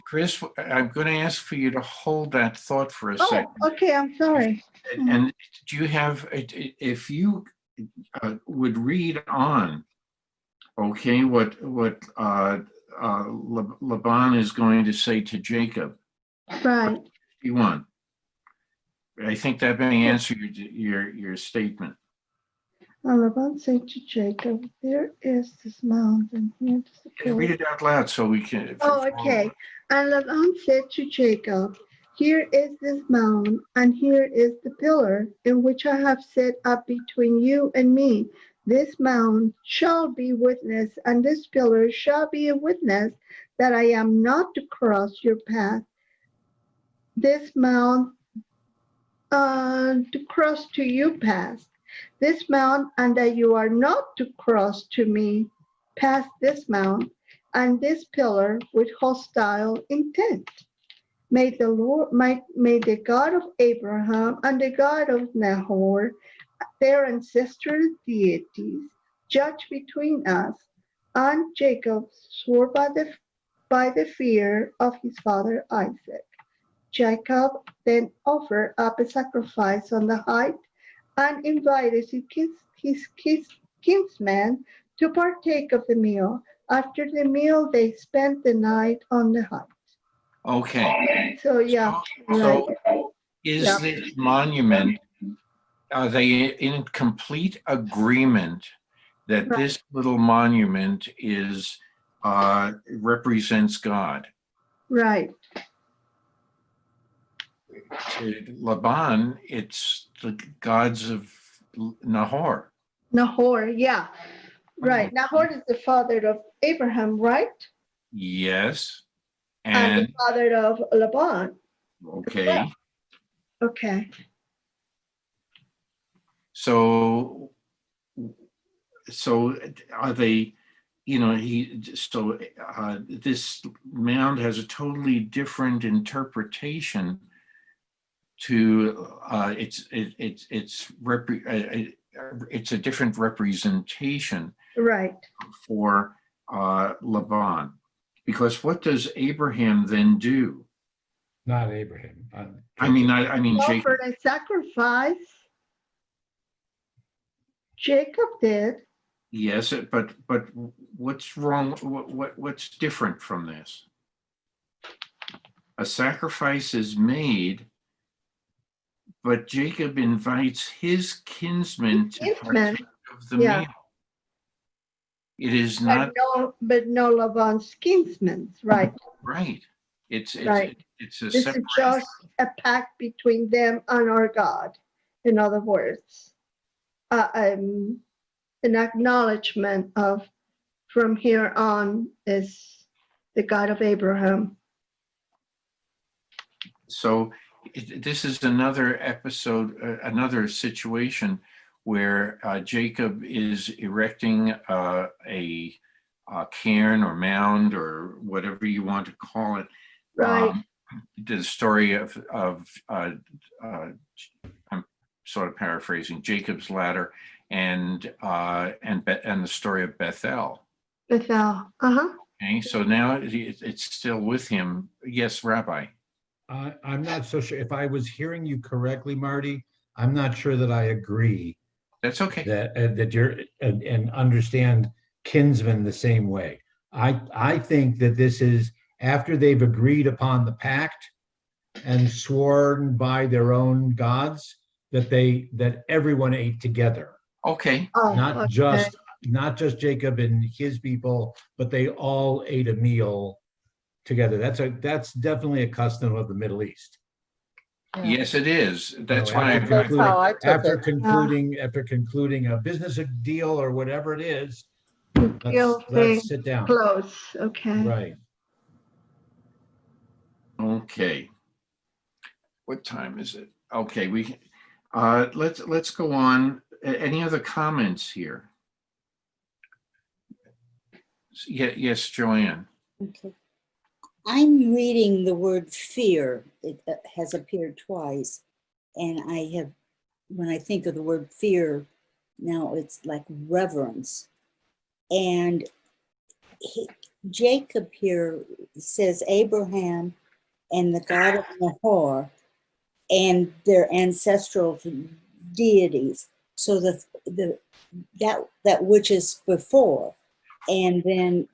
Chris, I'm going to ask for you to hold that thought for a second. Okay, I'm sorry. And do you have, if you would read on, okay, what Laban is going to say to Jacob. Right. 51. I think that may answer your statement. And Laban said to Jacob, there is this mountain. Here is the pillar. Read it out loud so we can. Okay. And Laban said to Jacob, here is this mound, and here is the pillar in which I have set up between you and me. This mound shall be witness, and this pillar shall be a witness that I am not to cross your path. This mound to cross to you past. This mount, and that you are not to cross to me past this mount and this pillar with hostile intent. May the Lord, may the God of Abraham and the God of Nahor, their ancestral deities, judge between us. And Jacob swore by the fear of his father Isaac. Jacob then offered up a sacrifice on the height and invited his kinsmen to partake of the meal. After the meal, they spent the night on the height. Okay. So, yeah. So right. is this monument, are they in complete agreement that this little monument is represents God? Right. To Laban, it's the gods of Nahor. Nahor, yeah. Right. Nahor is the father of Abraham, right? Yes. And the father of Laban. Okay. Okay. So so are they, this mound has a totally different interpretation to, it's a different representation Right. for Laban. Because what does Abraham then do? Not Abraham. I mean Jacob. Offered a sacrifice. Jacob did. Yes, but what's wrong? What's different from this? A sacrifice is made, but Jacob invites his kinsman to partake of the yeah. meal. It is not But no Laban's kinsmen, right? right. It's Right. it's a This is separation. just a pact between them and our God. In other words, an acknowledgement of from here on is the God of Abraham. So this is another episode, another situation where Jacob is erecting a cairn or mound or whatever you want to call it. Right. The story of I'm sort of paraphrasing Jacob's ladder and the story of Bethel. Bethel. Okay, so now it's still with him. Yes, Rabbi. I'm not so sure. If I was hearing you correctly, Marty, I'm not sure that I agree That's okay. that you're and understand kinsmen the same way. I think that this is after they've agreed upon the pact and sworn by their own gods that everyone ate together. Okay. Oh, Not just Jacob and his people, but they all ate a meal together. That's definitely a custom of the Middle East. Yeah. Yes, it is. That's why That's how I took after it. concluding a business deal or whatever it is, Deal let's sit down. close. Okay. Right. Okay. What time is it? Okay, let's go on. Any other comments here? Yes, Joanne. Okay. I'm reading the word fear. It has appeared twice. And when I think of the word fear, now it's like reverence. And Jacob here says Abraham and the God of Nahor and their ancestral deities. So that which is before. And then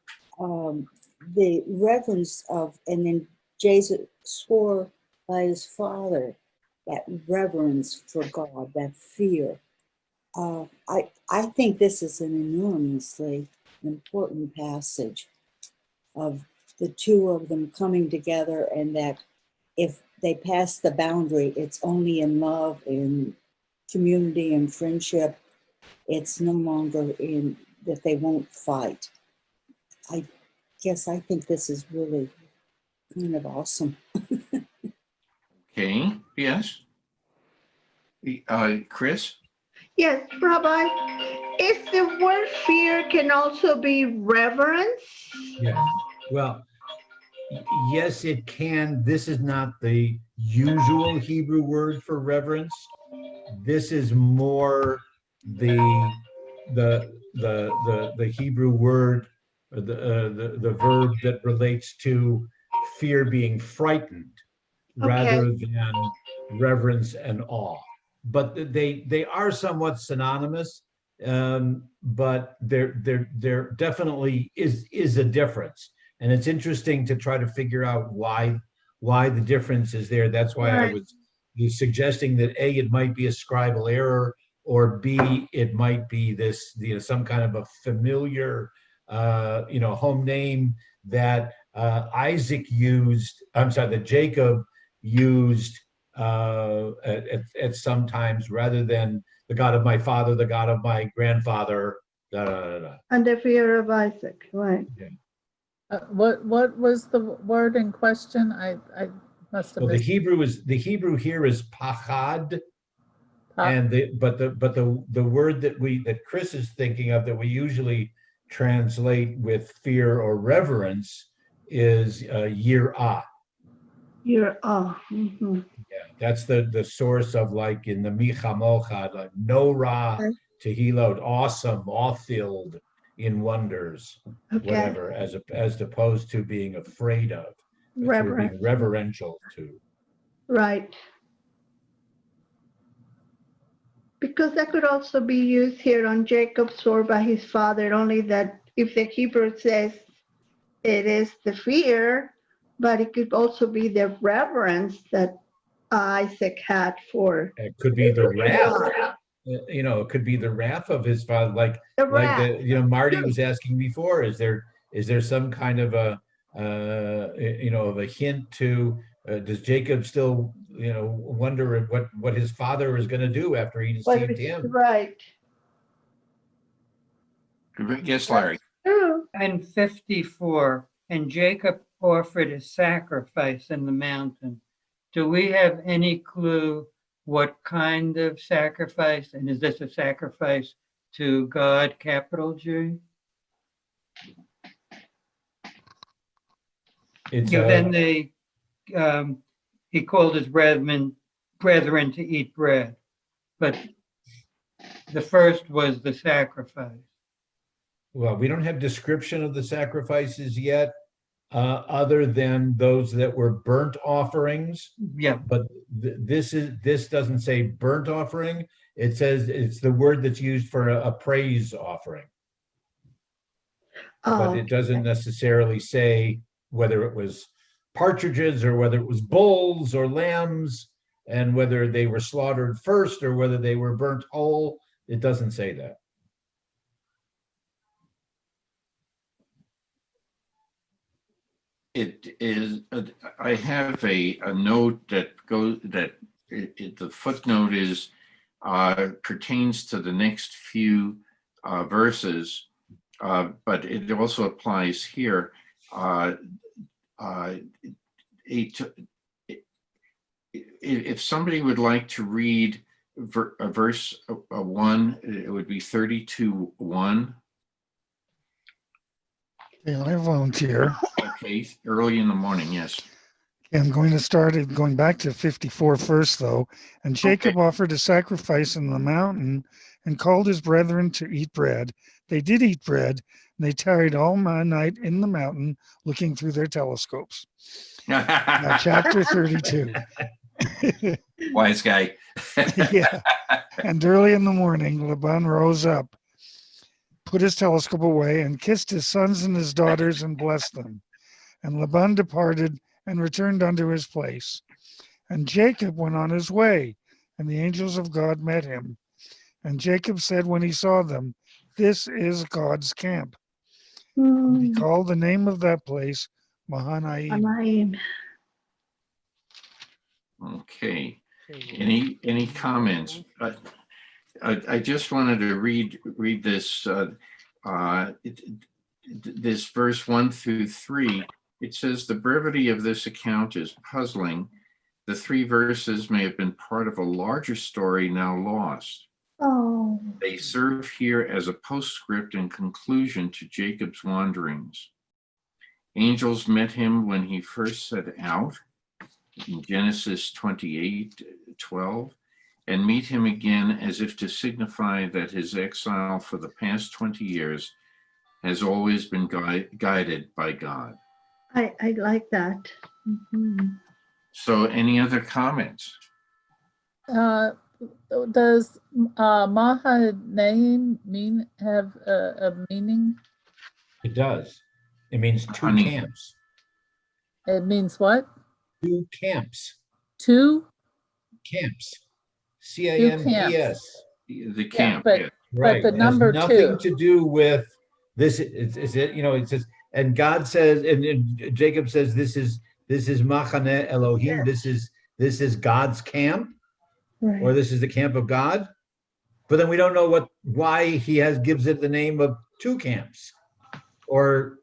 the reverence of, and then Jesus swore by his father, that reverence for God, that fear. I think this is an enormously important passage of the two of them coming together, and that if they pass the boundary, it's only in love, in community and friendship. It's no longer in that they won't fight. I think this is really kind of awesome. Okay, yes. Chris? Yes, Rabbi. Is the word fear can also be reverence? Yes. Well, yes, it can. This is not the usual Hebrew word for reverence. This is more the Hebrew word, the verb that relates to fear being frightened, rather than reverence and awe. But they are somewhat synonymous, but there definitely is a difference. And it's interesting to try to figure out why the difference is there. That's why I was suggesting that A, it might be a scribal error, or B, it might be this, some kind of a familiar, home name that that Jacob used at some times, rather than the God of my father, the God of my grandfather. And the fear of Isaac, right? Yeah. What was the word in question? I must have Well, missed. the Hebrew here is pachad. And the word that Chris is thinking of that we usually translate with fear or reverence is yirah. Mhm. Yeah, that's the source of, like, in the Micha, like no ra tehilot, awesome, awe-filled in wonders, Okay. whatever, as opposed to being afraid of. But we're Reverent. being reverential to. Right. Because that could also be used here on Jacob swore by his father, only that if the Hebrew says it is the fear, but it could also be the reverence that Isaac had for It could be the wrath. It could be the wrath of his father, like the wrath. Marty was asking before. Is there some kind of a hint to? Does Jacob still wonder what his father is going to do after he deceived him? Right. Yes, Larry. True. And 54, and Jacob offered a sacrifice in the mountain. Do we have any clue what kind of sacrifice? And is this a sacrifice to God, capital G? Then he called his brethren to eat bread, but the first was the sacrifice. Well, we don't have description of the sacrifices yet, other than those that were burnt offerings. Yeah. But this doesn't say burnt offering. It says it's the word that's used for a praise offering. But it doesn't necessarily say whether it was partridges or whether it was bulls or lambs, and whether they were slaughtered first or whether they were burnt whole. It doesn't say that. It is, I have a note that goes, the footnote is, pertains to the next few verses, but it also applies here. If somebody would like to read verse 1, it would be 32:1. Yeah, I volunteer. Okay, early in the morning, yes. I'm going to start it going back to 54 first, though. And Jacob offered a sacrifice in the mountain and called his brethren to eat bread. They did eat bread, and they tarried all night in the mountain, looking through their telescopes. Now, chapter 32. Wise guy. Yeah. And early in the morning, Laban rose up, put his telescope away, and kissed his sons and his daughters and blessed them. And Laban departed and returned unto his place. And Jacob went on his way, and the angels of God met him. And Jacob said when he saw them, "This is God's camp." And he called the name of that place Mahanaim. Okay. Any comments? I just wanted to read this this verse 1 through 3. It says the brevity of this account is puzzling. The 3 verses may have been part of a larger story now lost. Oh. They serve here as a postscript and conclusion to Jacob's wanderings. Angels met him when he first set out in Genesis 28:12, and meet him again as if to signify that his exile for the past 20 years has always been guided by God. I like that. Mhm. So any other comments? Does Mahanaim have a meaning? It does. It means 2 Honey. camps. It means what? 2 camps. 2? Camps. CAMPS. The camp. but- yeah. Right. the It has number nothing 2. to do with this. Is it? It says, and God says, and Jacob says, this is Machane Elohim. This is God's camp, or Right. this is the camp of God. But then we don't know why he gives it the name of 2 camps, or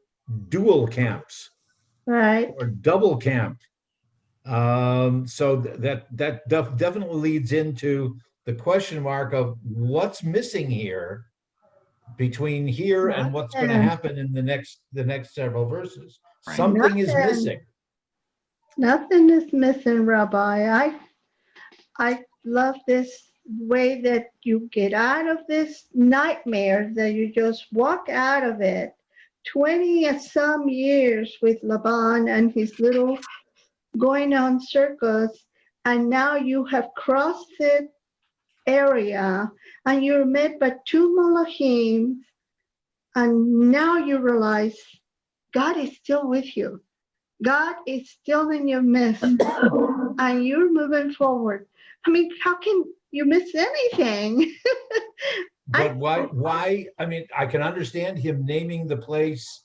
dual camps, Right. or double camp. So that definitely leads into the question mark of what's missing here between here and what's going to Nothing. happen in the next several verses. Right. Something is Nothing. missing. Nothing is missing, Rabbi. I love this way that you get out of this nightmare, that you just walk out of it. 20 and some years with Laban and his little going on circus, and now you have crossed the area and you're met by two Malachim, and now you realize God is still with you. God is still in your midst, and you're moving forward. I mean, how can you miss anything? But why? I mean, I can understand him naming the place,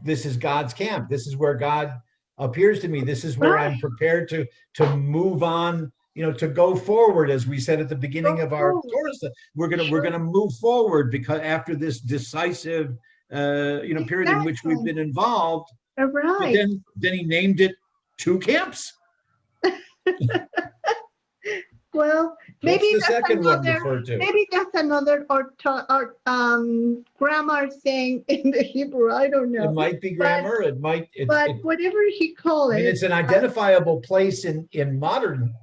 this is God's camp. This is where God appears to me. This is where I'm prepared to move on, to go forward, as we said at the beginning of our Torah study. We're gonna move forward, because after this decisive period in which we've been involved. But Right. then he named it two camps. Well, maybe What's the that's second one another. referred to? Maybe that's another grammar thing in the Hebrew. I don't know. It might be grammar. But whatever he called I mean, it. it's an identifiable place in modern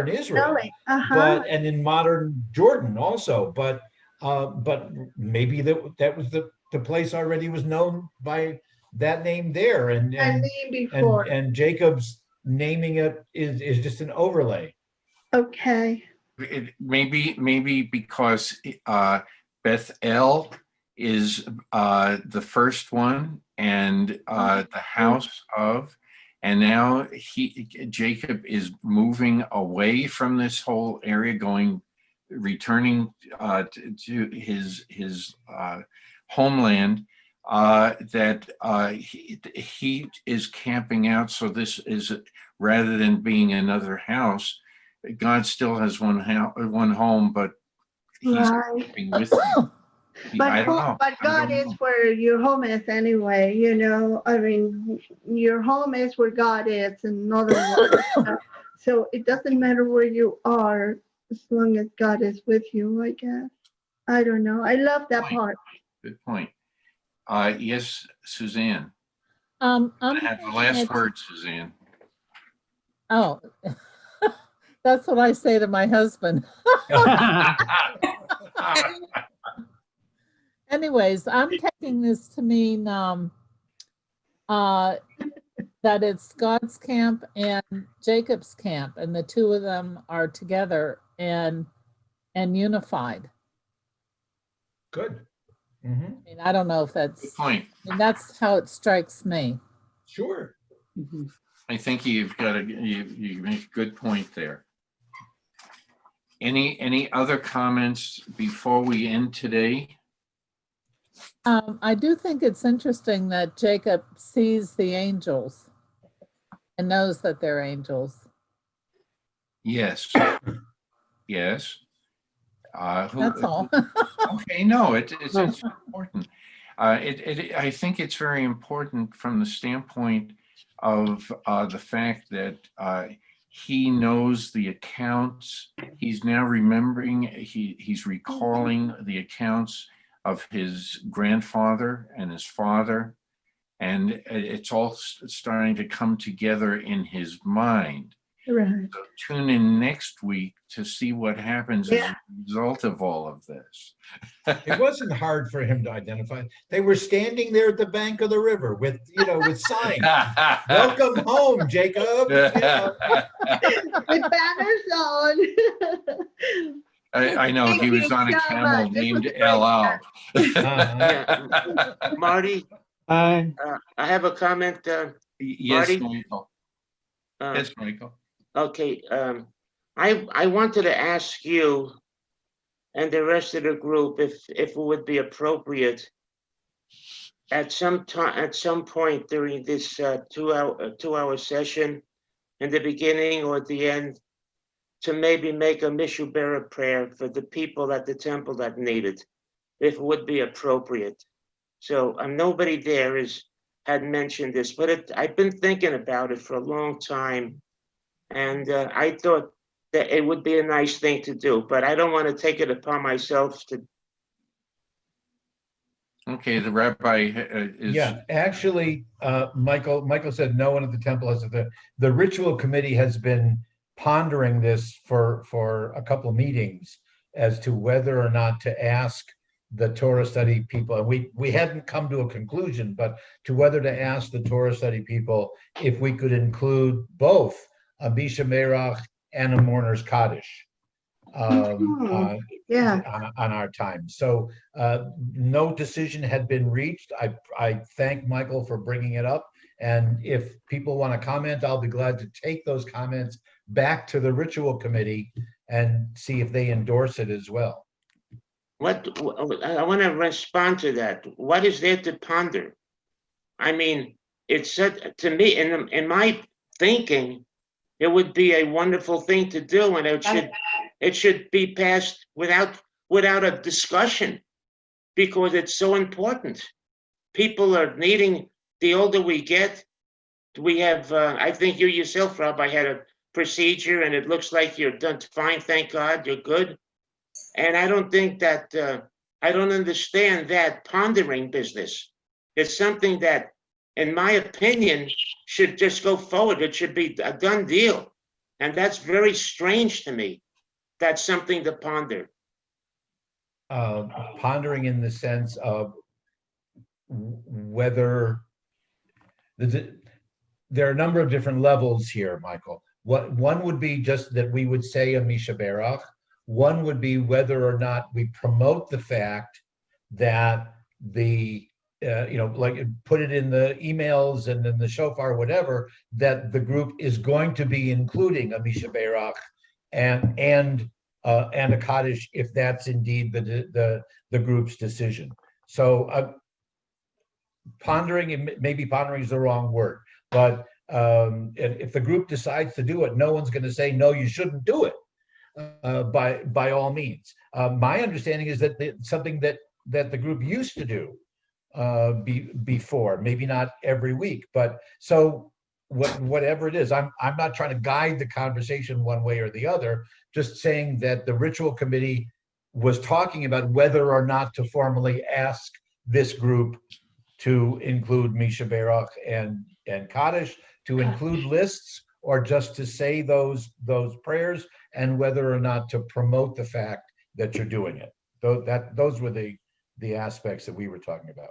Israel, Really? Uh-huh. but and in modern Jordan also. But maybe that was the place already was known by that name there, and before. and Jacob's naming it is just an overlay. Okay. Maybe because Bethel is the first one, and the house of, and now Jacob is moving away from this whole area, returning to his homeland. That he is camping out. So this is, rather than being another house, God still has one home, but he's Right. camping with you. I don't know. But God is where your home is anyway. I mean, your home is where God is, in other words. So it doesn't matter where you are, as long as God is with you, I guess. I don't know. I love that part. Good point. Yes, Suzanne. I I'm have the thinking last it's- word, Suzanne. Oh, that's what I say to my husband. Anyways, I'm taking this to mean that it's God's camp and Jacob's camp, and the two of them are together and unified. Good. I mean, I don't know if Good that's, point. I mean, that's how it strikes me. Sure. I think you make a good point there. Any other comments before we end today? I do think it's interesting that Jacob sees the angels and knows that they're angels. Yes. Yes. That's all. Okay, no, it's important. I think it's very important from the standpoint of the fact that he knows the accounts. He's now remembering, he's recalling the accounts of his grandfather and his father, and it's all starting to come together in his mind. Right. So tune in next week to see what happens as a result of all of this. It wasn't hard for him to identify. They were standing there at the bank of the river with signs. Welcome home, Jacob. With banners on. I know, he was on a camel named El Al. Yeah. Marty, I have a comment. Yes, Marty? Michael. Yes, Michael. Okay, I wanted to ask you and the rest of the group if it would be appropriate at some point during this 2-hour session, in the beginning or at the end, to maybe make a Mishubera prayer for the people at the temple that need it, if it would be appropriate. So nobody there had mentioned this, but I've been thinking about it for a long time. And I thought that it would be a nice thing to do, but I don't want to take it upon myself to. Okay, the rabbi is. Yeah, actually, Michael said no one at the temple has. The ritual committee has been pondering this for a couple of meetings as to whether or not to ask the Torah study people, and we hadn't come to a conclusion, but to whether to ask the Torah study people if we could include both a Misha Merach and a Mourner's Kaddish Yeah. on our time. So no decision had been reached. I thank Michael for bringing it up. And if people want to comment, I'll be glad to take those comments back to the ritual committee and see if they endorse it as well. What I want to respond to that. What is there to ponder? I mean, it said to me in my thinking, it would be a wonderful thing to do, and it should be passed without a discussion, because it's so important. People are needing. The older we get, we have. I think you yourself, Rabbi, had a procedure, and it looks like you're done fine. Thank God, you're good. And I don't think that, I don't understand that pondering business. It's something that, in my opinion, should just go forward. It should be a done deal. And that's very strange to me. That's something to ponder. Pondering in the sense of whether there are a number of different levels here, Michael. One would be just that we would say a Misha Berach. One would be whether or not we promote the fact that like put it in the emails and in the shofar, whatever, that the group is going to be including a Misha Berach and a Kaddish, if that's indeed the group's decision. So pondering, maybe pondering is the wrong word, but if the group decides to do it, no one's going to say, no, you shouldn't do it. By all means. My understanding is that something that the group used to do before, maybe not every week, but so whatever it is, I'm not trying to guide the conversation one way or the other, just saying that the ritual committee was talking about whether or not to formally ask this group to include Misha Berach and Kaddish, to include lists, or just to say those prayers, and whether or not to promote the fact that you're doing it. Those were the aspects that we were talking about.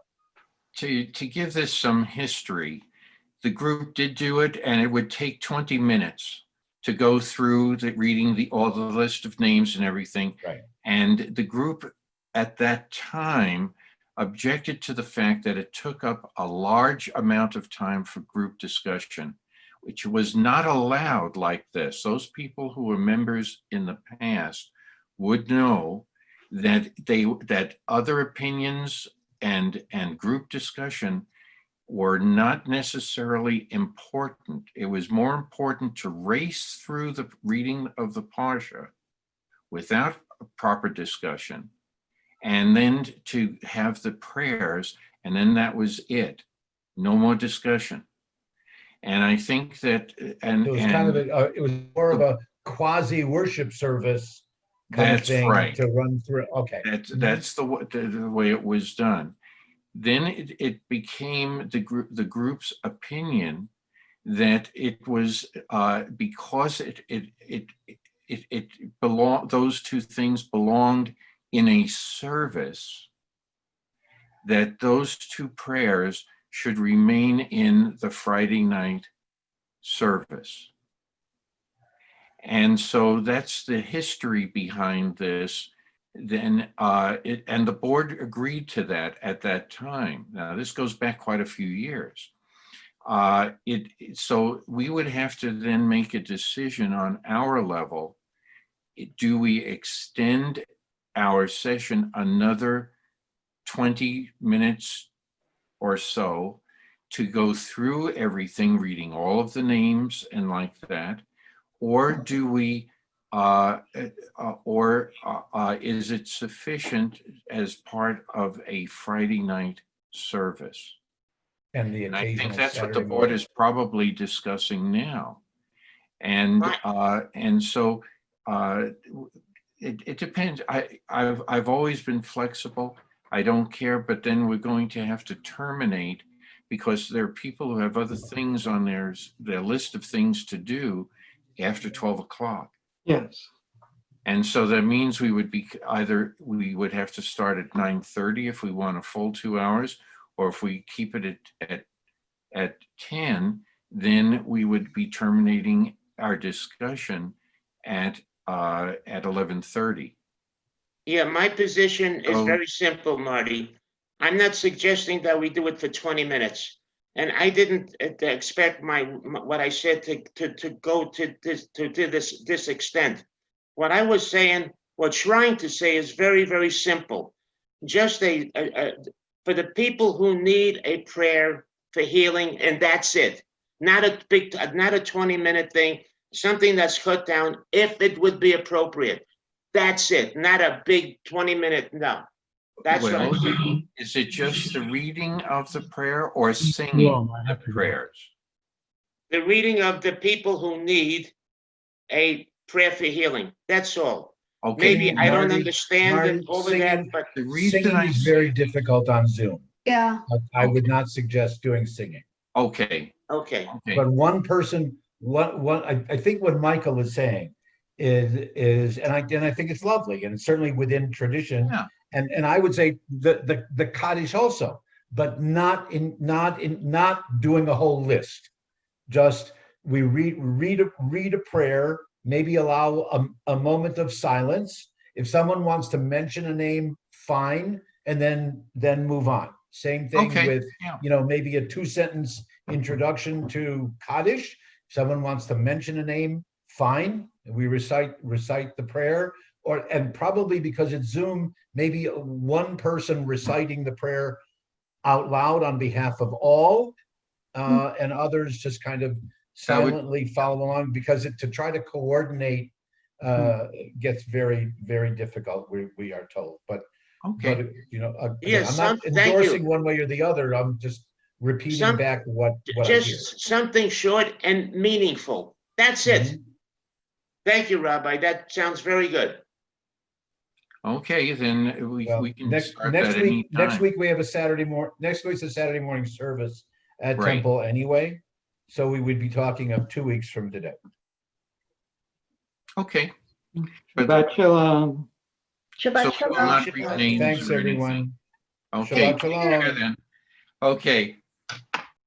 To give this some history, the group did do it, and it would take 20 minutes to go through reading all the list of names and everything. Right. And the group at that time objected to the fact that it took up a large amount of time for group discussion, which was not allowed like this. Those people who were members in the past would know that that other opinions and group discussion were not necessarily important. It was more important to race through the reading of the Parsha without a proper discussion, and then to have the prayers, and then that was it. No more discussion. And I think that, and it was kind of it was more of a quasi worship service kind of thing right. to run through. Okay, that's the way it was done. Then it became the group's opinion that it was because it belonged, those two things belonged in a service, that those two prayers should remain in the Friday night service. And so that's the history behind this. Then and the board agreed to that at that time. Now this goes back quite a few years. So we would have to then make a decision on our level. Do we extend our session another 20 minutes or so to go through everything, reading all of the names and like that? Or do we, is it sufficient as part of a Friday night service? And I think occasional that's what the Saturday board morning. is probably discussing now. And so it depends. I've always been flexible. I don't care, but then we're going to have to terminate because there are people who have other things on their list of things to do after 12 o'clock. Yes. And so that means we would be we would have to start at 9:30 if we want a full 2 hours, or if we keep it at 10, then we would be terminating our discussion at 11:30. Yeah, my position is So- very simple, Marty. I'm not suggesting that we do it for 20 minutes. And I didn't expect what I said to go to this extent. What I was saying, or trying to say, is very, very simple. Just for the people who need a prayer for healing, and that's it. Not a 20-minute thing, something that's cut down if it would be appropriate. That's it, not a big 20-minute, no. That's what I'm Well, saying. is it just the reading of the prayer or singing Well, I have to go. prayers? The reading of the people who need a prayer for healing, that's all. Okay. Maybe I don't Marty, understand Marty, all of that, singing- but The reason Singing I is say, very difficult on Zoom. Yeah, I would not suggest doing singing. okay, okay. okay. But one person, I think what Michael is saying is, and I think it's lovely, and it's certainly within tradition. Yeah. And I would say the Kaddish also, but not doing a whole list. Just we read a prayer, maybe allow a moment of silence. If someone wants to mention a name, fine, and then move on. Same thing Okay, with, yeah. maybe a 2-sentence introduction to Kaddish. If someone wants to mention a name, fine. We recite the prayer, and probably because it's Zoom, maybe one person reciting the prayer out loud on behalf of all, and others just kind of That would- silently follow along, because to try to coordinate gets very, very difficult, we are told. But Okay, again, Yes, I'm not thank you. endorsing one way or the other. I'm just repeating back what I hear. Just something short and meaningful. That's it. Mhm. Thank you, Rabbi. That sounds very good. okay, then Well, we can next start that any week, next time. week we have next week's a Saturday morning service at Right. Temple anyway. So we would be talking of 2 weeks from today. Okay. But Shabbat shalom. Shabbat so we'll shalom. not read names Thanks, or anything. everyone. Okay, Shabbat take care shalom. then. Okay,